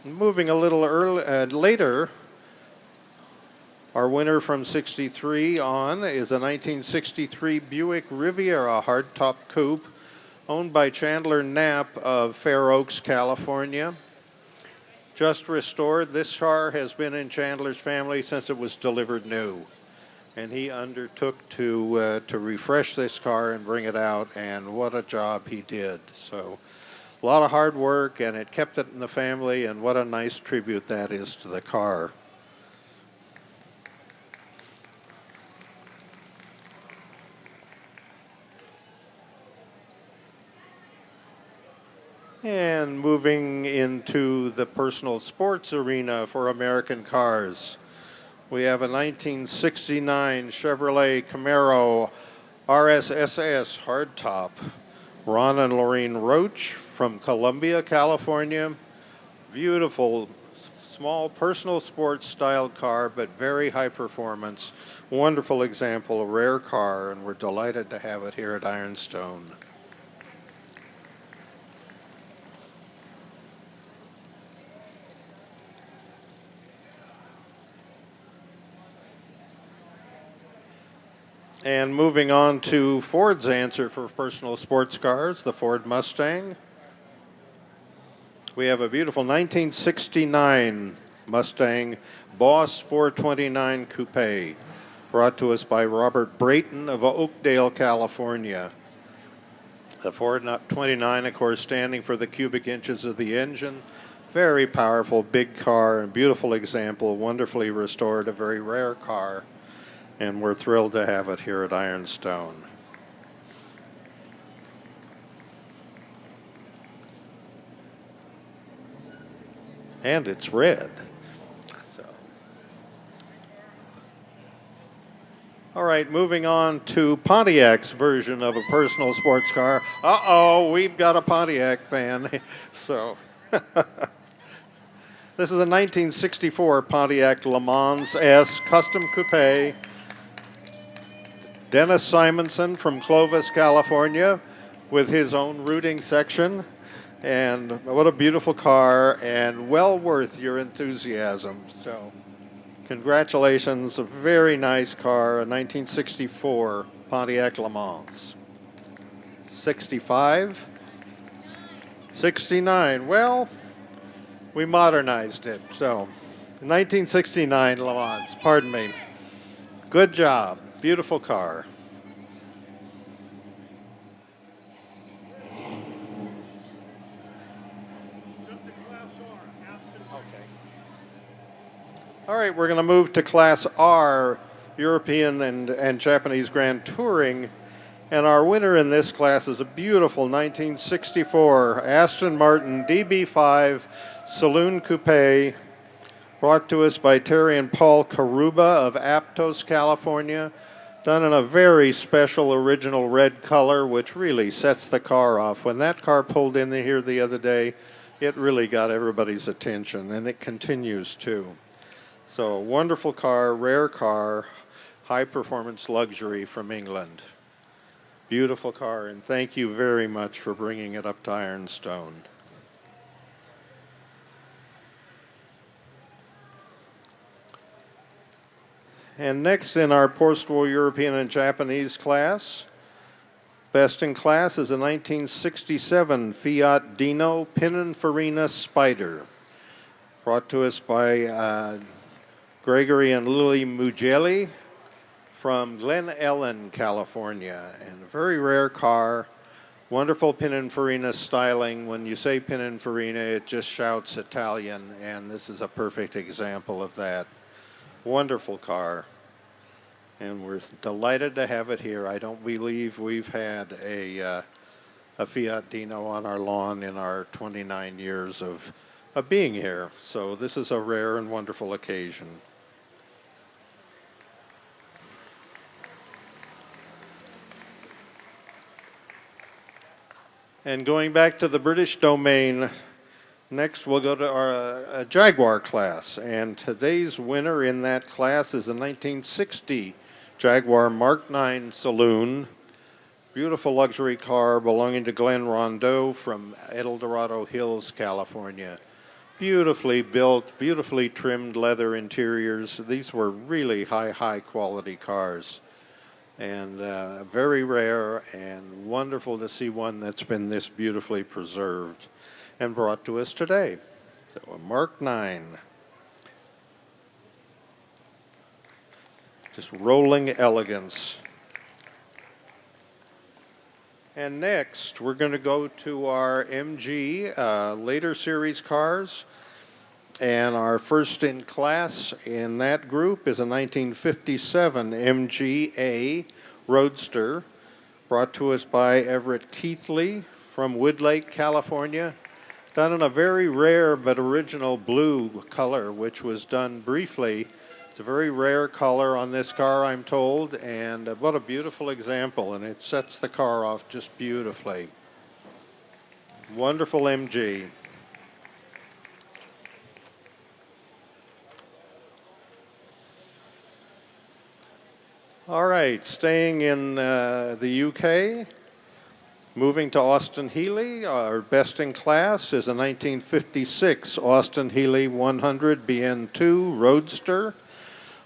Moving a little later, our winner from 63 on is a 1963 Buick Riviera hardtop coupe owned by Chandler Knapp of Fair Oaks, California. Just restored. This car has been in Chandler's family since it was delivered new. And he undertook to refresh this car and bring it out, and what a job he did. So a lot of hard work, and it kept it in the family, and what a nice tribute that is to the car. And moving into the personal sports arena for American cars, we have a 1969 Chevrolet Camaro RSSS hardtop. Ron and Lorraine Roach from Columbia, California. Beautiful, small personal sports styled car, but very high performance. Wonderful example, a rare car, and we're delighted to have it here at Ironstone. And moving on to Ford's answer for personal sports cars, the Ford Mustang. We have a beautiful 1969 Mustang Boss 429 Coupe, brought to us by Robert Brayton of Oakdale, California. The 429, of course, standing for the cubic inches of the engine. Very powerful, big car, and beautiful example, wonderfully restored, a very rare car. And we're thrilled to have it here at Ironstone. And it's red. So. All right, moving on to Pontiac's version of a personal sports car. Uh-oh, we've got a Pontiac fan. So this is a 1964 Pontiac Le Mans S Custom Coupe. Dennis Simonson from Clovis, California, with his own rooting section. And what a beautiful car, and well worth your enthusiasm. So Congratulations, a very nice car, a 1964 Pontiac Le Mans. 65, 69. Well, we modernized it, so 1969 Le Mans, pardon me. Good job, beautiful car. All right, we're going to move to Class R, European and Japanese Grand Touring. And our winner in this class is a beautiful 1964 Aston Martin DB5 Saloon Coupe, brought to us by Terry and Paul Karuba of Aptos, California. Done in a very special original red color, which really sets the car off. When that car pulled in here the other day, it really got everybody's attention, and it continues to. So, wonderful car, rare car, high performance luxury from England. Beautiful car, and thank you very much for bringing it up to Ironstone. And next in our post-war European and Japanese class, best in class is a 1967 Fiat Dino Pininfarina Spider, brought to us by Gregory and Lily Mugelli from Glen Ellen, California. And a very rare car, wonderful Pininfarina styling. When you say Pininfarina, it just shouts Italian, and this is a perfect example of that. Wonderful car. And we're delighted to have it here. I don't believe we've had a Fiat Dino on our lawn in our 29 years of being here. So this is a rare and wonderful occasion. And going back to the British domain, next we'll go to our Jaguar class. And today's winner in that class is a 1960 Jaguar Mark IX Saloon. Beautiful luxury car belonging to Glenn Rondeau from El Dorado Hills, California. Beautifully built, beautifully trimmed leather interiors. These were really high quality cars. And very rare and wonderful to see one that's been this beautifully preserved and brought to us today. So a Mark IX. Just rolling elegance. And next, we're going to go to our MG later series cars. And our first in class in that group is a 1957 MGA Roadster, brought to us by Everett Keithley from Woodlake, California. Done in a very rare but original blue color, which was done briefly. It's a very rare color on this car, I'm told, and what a beautiful example, and it sets the car off just beautifully. Wonderful MG. All right, staying in the UK, moving to Austin Healey. Our best in class is a 1956 Austin Healey 100 BN2 Roadster,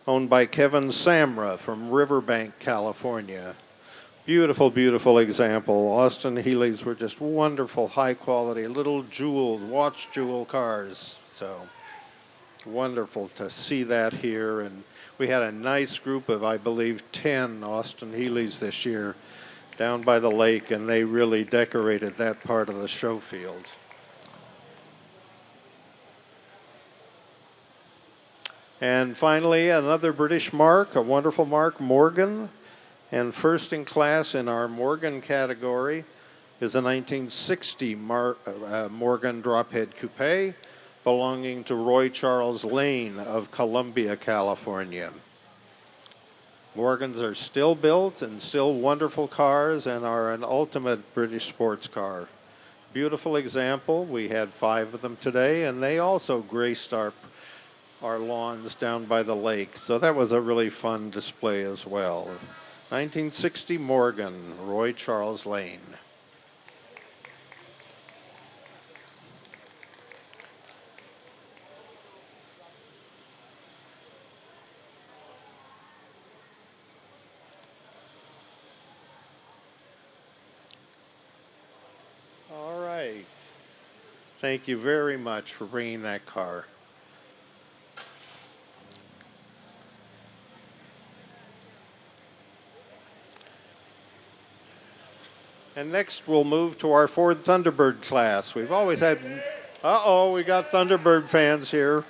owned by Kevin Samra from Riverbank, California. Beautiful, beautiful example. Austin Healey's were just wonderful, high quality, little jeweled, watch jewel cars. So wonderful to see that here. And we had a nice group of, I believe, 10 Austin Healey's this year down by the lake, and they really decorated that part of the show field. And finally, another British mark, a wonderful mark, Morgan. And first in class in our Morgan category is a 1960 Morgan Drophead Coupe belonging to Roy Charles Lane of Columbia, California. Morgans are still built and still wonderful cars and are an ultimate British sports car. Beautiful example. We had 5 of them today, and they also graced our lawns down by the lake. So that was a really fun display as well. 1960 Morgan, Roy Charles Lane. Thank you very much for bringing that car. And next we'll move to our Ford Thunderbird class. We've always had, we got Thunderbird fans here.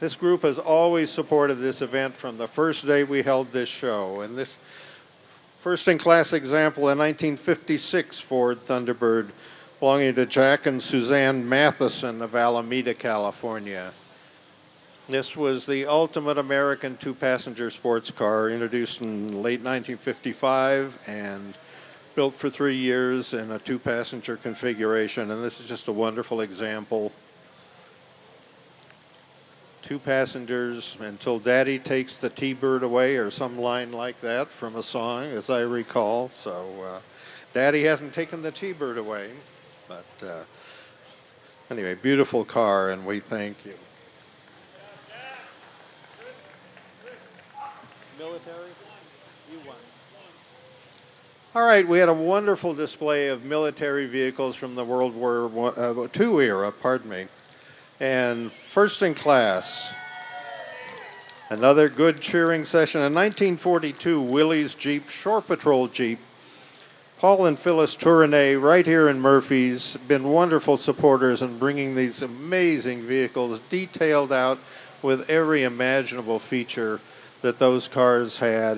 This group has always supported this event from the first day we held this show. And this first in class example, a 1956 Ford Thunderbird belonging to Jack and Suzanne Matheson of Alameda, California. This was the ultimate American two-passenger sports car, introduced in late 1955 and built for 3 years in a two-passenger configuration, and this is just a wonderful example. 2 passengers until Daddy takes the T-Bird away, or some line like that from a song, as I recall. So Daddy hasn't taken the T-Bird away, but anyway, beautiful car, and we thank you. Military? You won. All right, we had a wonderful display of military vehicles from the World War II era, And first in class, another good cheering session. A 1942 Willys Jeep, Shore Patrol Jeep. Paul and Phyllis Tournay, right here in Murphy's, been wonderful supporters in bringing these amazing vehicles detailed out with every imaginable feature that those cars had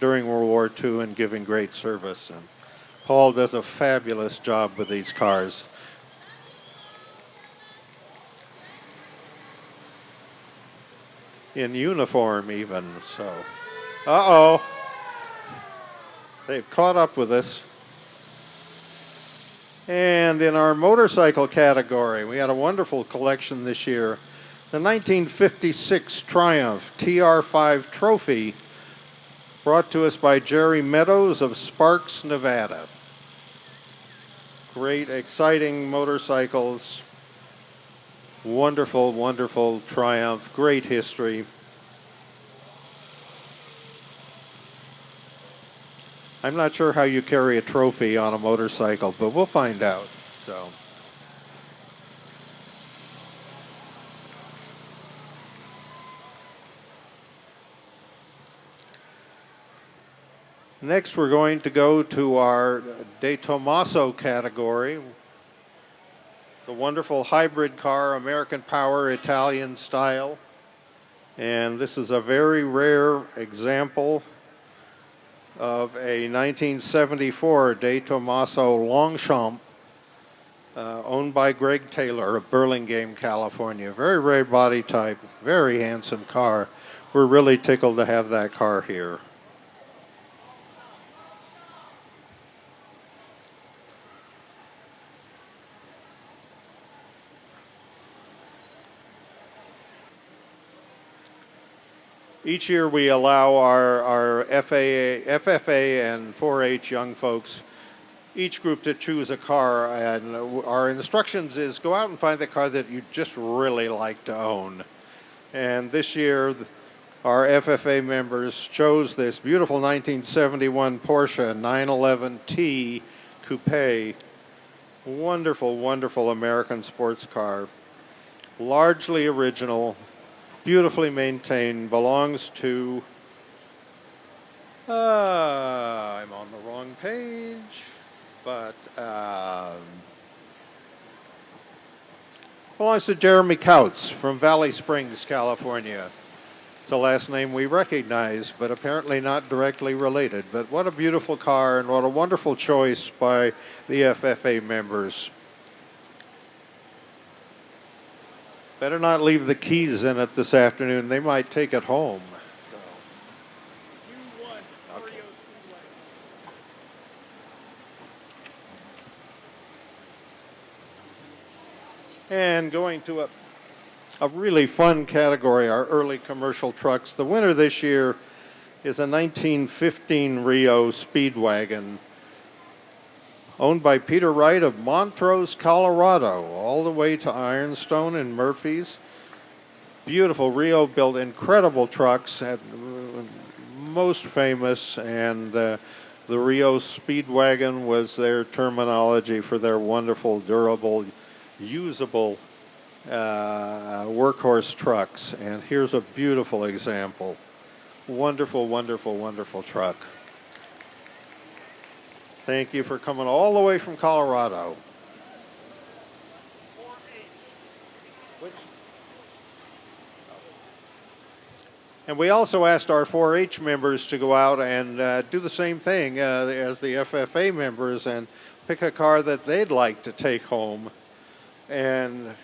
during World War II and giving great service. And Paul does a fabulous job with these cars. In uniform even, so. They've caught up with us. And in our motorcycle category, we had a wonderful collection this year. The 1956 Triumph TR5 Trophy, brought to us by Jerry Meadows of Sparks, Nevada. Great, exciting motorcycles. Wonderful, wonderful Triumph. Great history. I'm not sure how you carry a trophy on a motorcycle, but we'll find out. So. Next, we're going to go to our De Tomaso category. The wonderful hybrid car, American Power, Italian style. And this is a very rare example of a 1974 De Tomaso Longchamp, owned by Greg Taylor of Burlingame, California. Very rare body type, very handsome car. We're really tickled to have that car here. Each year we allow our FFA and 4-H young folks, each group to choose a car, and our instructions is go out and find the car that you just really like to own. And this year our FFA members chose this beautiful 1971 Porsche 911T Coupe. Wonderful, wonderful American sports car. Largely original. Beautifully maintained, belongs to, I'm on the wrong page, but belongs to Jeremy Kautz from Valley Springs, California. It's a last name we recognize, but apparently not directly related. But what a beautiful car and what a wonderful choice by the FFA members. Better not leave the keys in it this afternoon. They might take it home. So. You won, okay. And going to a really fun category, our early commercial trucks. The winner this year is a 1915 Rio Speedwagon, owned by Peter Wright of Montrose, Colorado, all the way to Ironstone and Murphy's. Beautiful Rio built incredible trucks, most famous, and the Rio Speedwagon was their terminology for their wonderful, durable usable workhorse trucks. And here's a beautiful example. Wonderful, wonderful, wonderful truck. Thank you for coming all the way from Colorado. And we also asked our 4-H members to go out and do the same thing as the FFA members and pick a car that they'd like to take home. And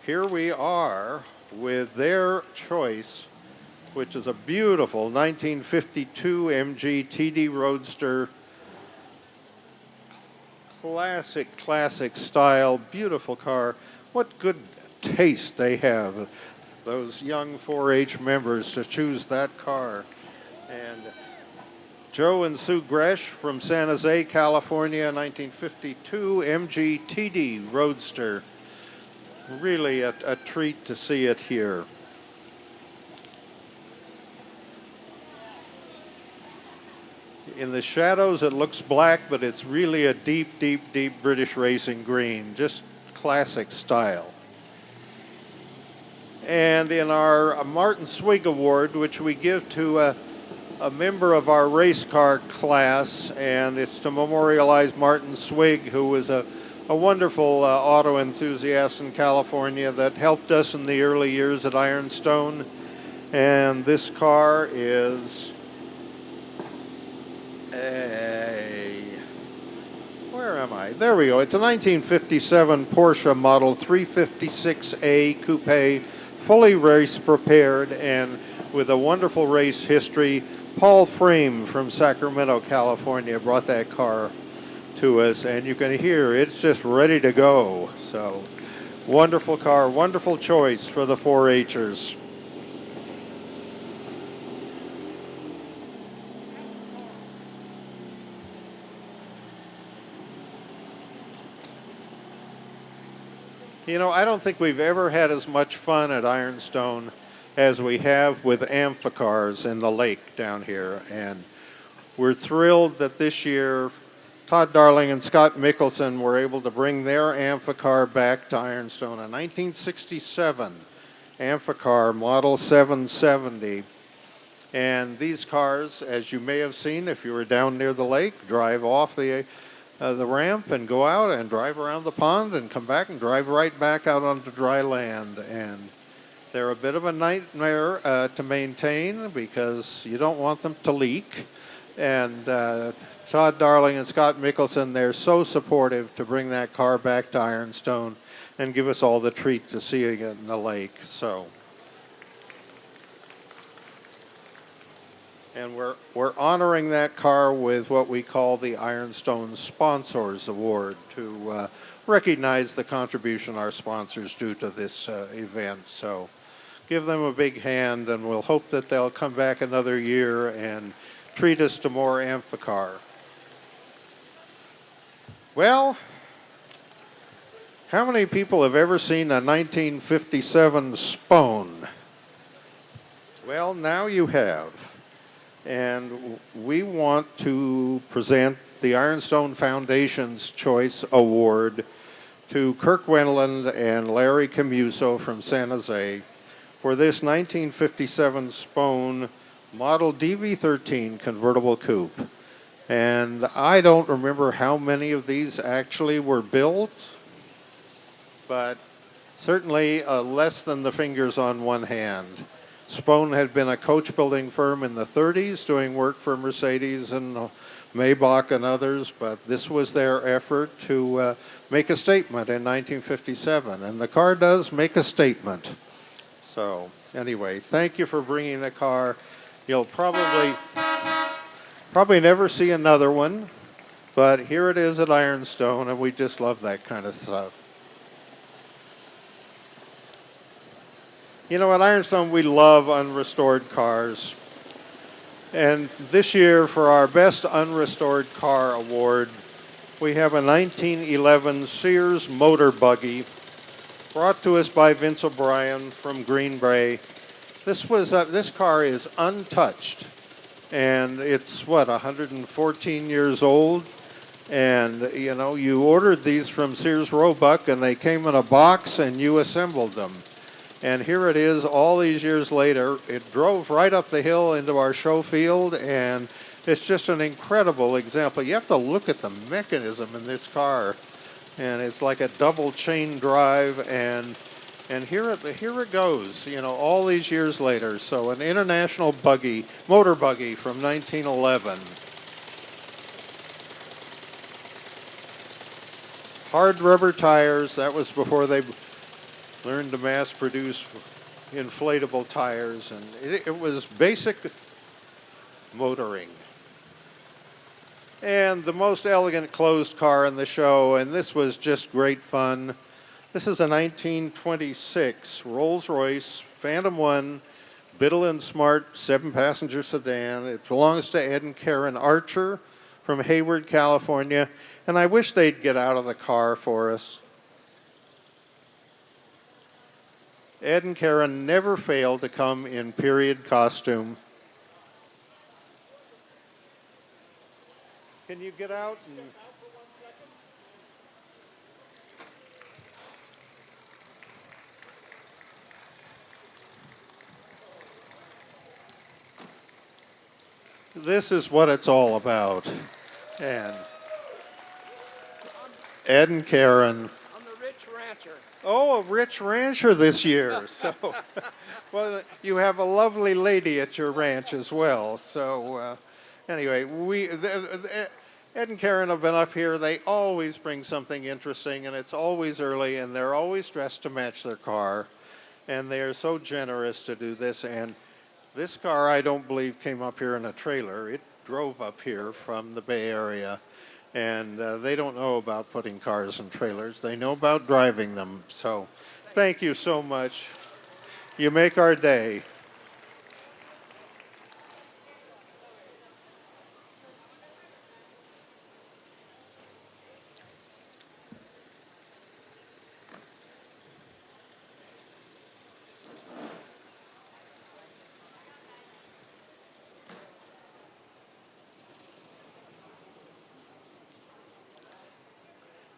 here we are with their choice, which is a beautiful 1952 MG TD Roadster. Classic style, beautiful car. What good taste they have, those young 4-H members, to choose that car. And Joe and Sue Gresh from San Jose, California, 1952 MG TD Roadster. Really a treat to see it here. In the shadows, it looks black, but it's really a deep, deep, deep British racing green. Just classic style. And in our Martin Swig Award, which we give to a member of our race car class, and it's to memorialize Martin Swig, who was a wonderful auto enthusiast in California that helped us in the early years at Ironstone. And this car is where am I? There we go. It's a 1957 Porsche Model 356A Coupe, fully race prepared and with a wonderful race history. Paul Frame from Sacramento, California brought that car to us, and you can hear it's just ready to go. So wonderful car, wonderful choice for the 4-Hers. You know, I don't think we've ever had as much fun at Ironstone as we have with amphicars in the lake down here. And we're thrilled that this year Todd Darling and Scott Mickelson were able to bring their amphicar back to Ironstone. A 1967 amphicar, Model 770. And these cars, as you may have seen if you were down near the lake, drive off the ramp and go out and drive around the pond and come back and drive right back out onto dry land. And they're a bit of a nightmare to maintain because you don't want them to leak. And Todd Darling and Scott Mickelson, they're so supportive to bring that car back to Ironstone and give us all the treat to seeing it in the lake. So, and we're honoring that car with what we call the Ironstone Sponsors Award to recognize the contribution our sponsors do to this event. So give them a big hand, and we'll hope that they'll come back another year and treat us to more amphicar. Well, how many people have ever seen a 1957 Spone? Well, now you have. And we want to present the Ironstone Foundation's Choice Award to Kirk Wendland and Larry Camuso from San Jose for this 1957 Spone Model DV13 convertible coupe. And I don't remember how many of these actually were built, but certainly less than the fingers on one hand. Spone had been a coach building firm in the 30s, doing work for Mercedes and Maybach and others, but this was their effort to make a statement in 1957, and the car does make a statement. So anyway, thank you for bringing the car. You'll probably never see another one, but here it is at Ironstone, and we just love that kind of stuff. You know, at Ironstone, we love unrestored cars. And this year, for our Best Unrestored Car Award, we have a 1911 Sears Motor Buggy brought to us by Vince O'Brien from Green Bay. This car is untouched, and it's, 114 years old. And, you know, you ordered these from Sears Roebuck, and they came in a box, and you assembled them. And here it is all these years later. It drove right up the hill into our show field, and it's just an incredible example. You have to look at the mechanism in this car, and it's like a double chain drive, and here it goes, you know, all these years later. So an international buggy, motor buggy from 1911. Hard rubber tires, that was before they learned to mass produce inflatable tires, and it was basic motoring. And the most elegant closed car in the show, and this was just great fun. This is a 1926 Rolls-Royce Phantom 1 Biddle & Smart 7-passenger sedan. It belongs to Ed and Karen Archer from Hayward, California, and I wish they'd get out of the car for us. Ed and Karen never failed to come in period costume. Can you get out? This is what it's all about. And Ed and Karen. I'm the rich rancher. Oh, a rich rancher this year. So, well, you have a lovely lady at your ranch as well. So, anyway, Ed and Karen have been up here. They always bring something interesting, and it's always early, and they're always dressed to match their car. And they are so generous to do this. And this car, I don't believe, came up here in a trailer. It drove up here from the Bay Area. And they don't know about putting cars in trailers. They know about driving them. So thank you so much. You make our day.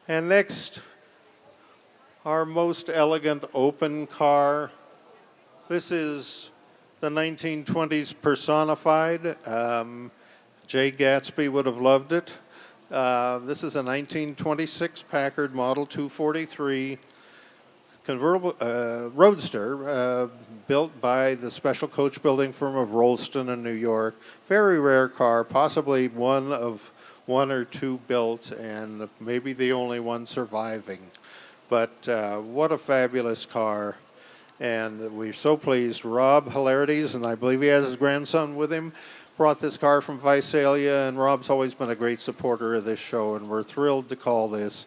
And next, our most elegant open car. This is the 1920s personified. Jay Gatsby would have loved it. This is a 1926 Packard Model 243 convertible roadster built by the special coach building firm of Rolston in New York. Very rare car, possibly one of one or two built, and maybe the only one surviving. But what a fabulous car. And we're so pleased. Rob Hilarities, and I believe he has his grandson with him, brought this car from Visalia, and Rob's always been a great supporter of this show, and we're thrilled to call this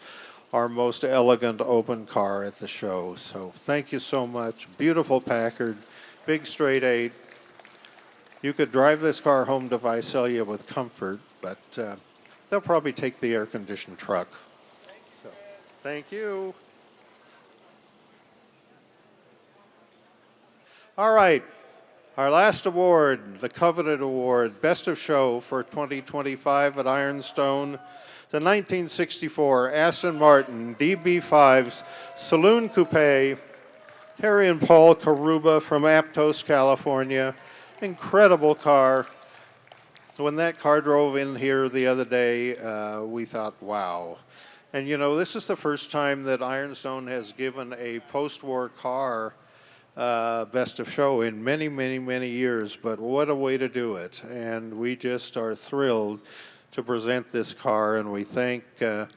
our most elegant open car at the show. So thank you so much. Beautiful Packard, big straight 8. You could drive this car home to Visalia with comfort, but they'll probably take the air-conditioned truck. So, thank you. All right, our last award, the coveted award, Best of Show for 2025 at Ironstone. The 1964 Aston Martin DB5's Saloon Coupe, Terry and Paul Karuba from Aptos, California. Incredible car. When that car drove in here the other day, we thought, wow. And you know, this is the first time that Ironstone has given a post-war car Best of Show in many, many, many years, but what a way to do it. And we just are thrilled to present this car, and we thank the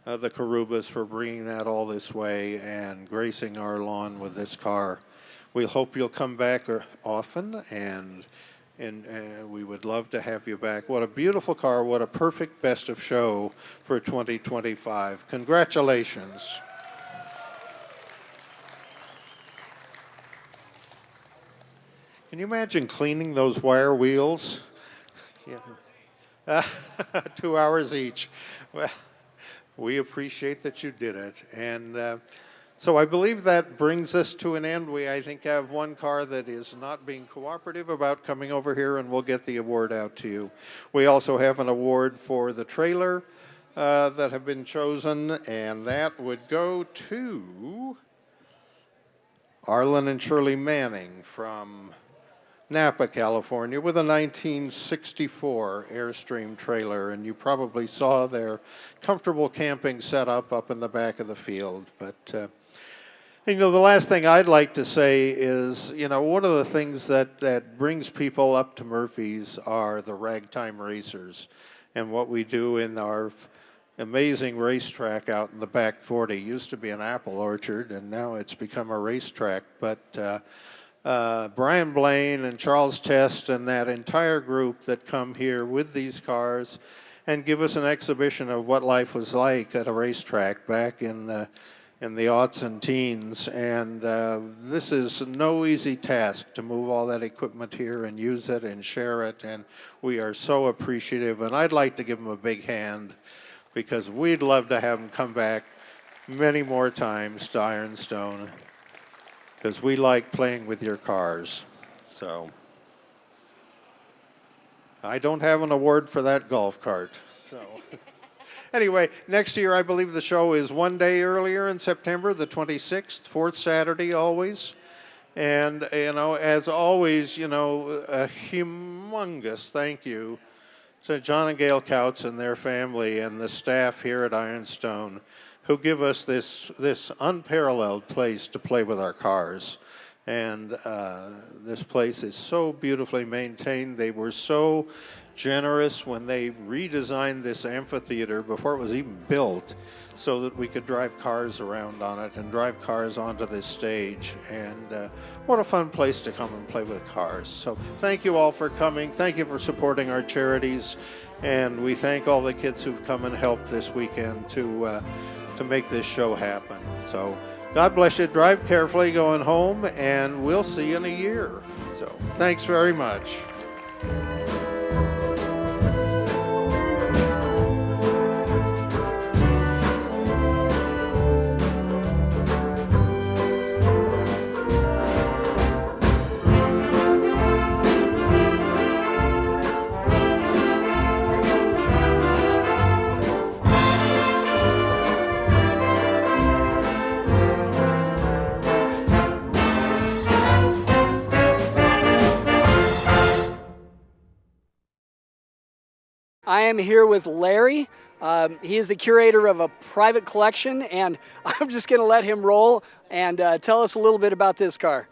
Karubas for bringing that all this way and gracing our lawn with this car. We hope you'll come back often, and we would love to have you back. What a beautiful car. What a perfect Best of Show for 2025. Congratulations. Can you imagine cleaning those wire wheels? Yeah. 2 hours each. Well, we appreciate that you did it. And so I believe that brings us to an end. We, I think, have one car that is not being cooperative about coming over here, and we'll get the award out to you. We also have an award for the trailer that have been chosen, and that would go to Arlen and Shirley Manning from Napa, California, with a 1964 Airstream trailer, and you probably saw their comfortable camping setup up in the back of the field. But the last thing I'd like to say is, one of the things that brings people up to Murphy's are the ragtime racers, and what we do in our amazing racetrack out in the back 40. Used to be an apple orchard, and now it's become a racetrack. But Brian Blaine and Charles Test and that entire group that come here with these cars and give us an exhibition of what life was like at a racetrack back in the aughts and teens. And this is no easy task to move all that equipment here and use it and share it. And we are so appreciative. And I'd like to give them a big hand, because we'd love to have them come back many more times to Ironstone, because we like playing with your cars. So I don't have an award for that golf cart. So anyway, next year I believe the show is one day earlier in September, the 26th, fourth Saturday always. And, as always, a humongous thank you to John and Gail Couts and their family and the staff here at Ironstone, who give us this unparalleled place to play with our cars. And this place is so beautifully maintained. They were so generous when they redesigned this amphitheater before it was even built, so that we could drive cars around on it and drive cars onto this stage. And what a fun place to come and play with cars. So thank you all for coming. Thank you for supporting our charities. And we thank all the kids who've come and helped this weekend to make this show happen. So God bless you. Drive carefully going home, and we'll see you in a year. So thanks very much. I am here with Larry. He is the curator of a private collection, and I'm just going to let him roll and tell us a little bit about this car.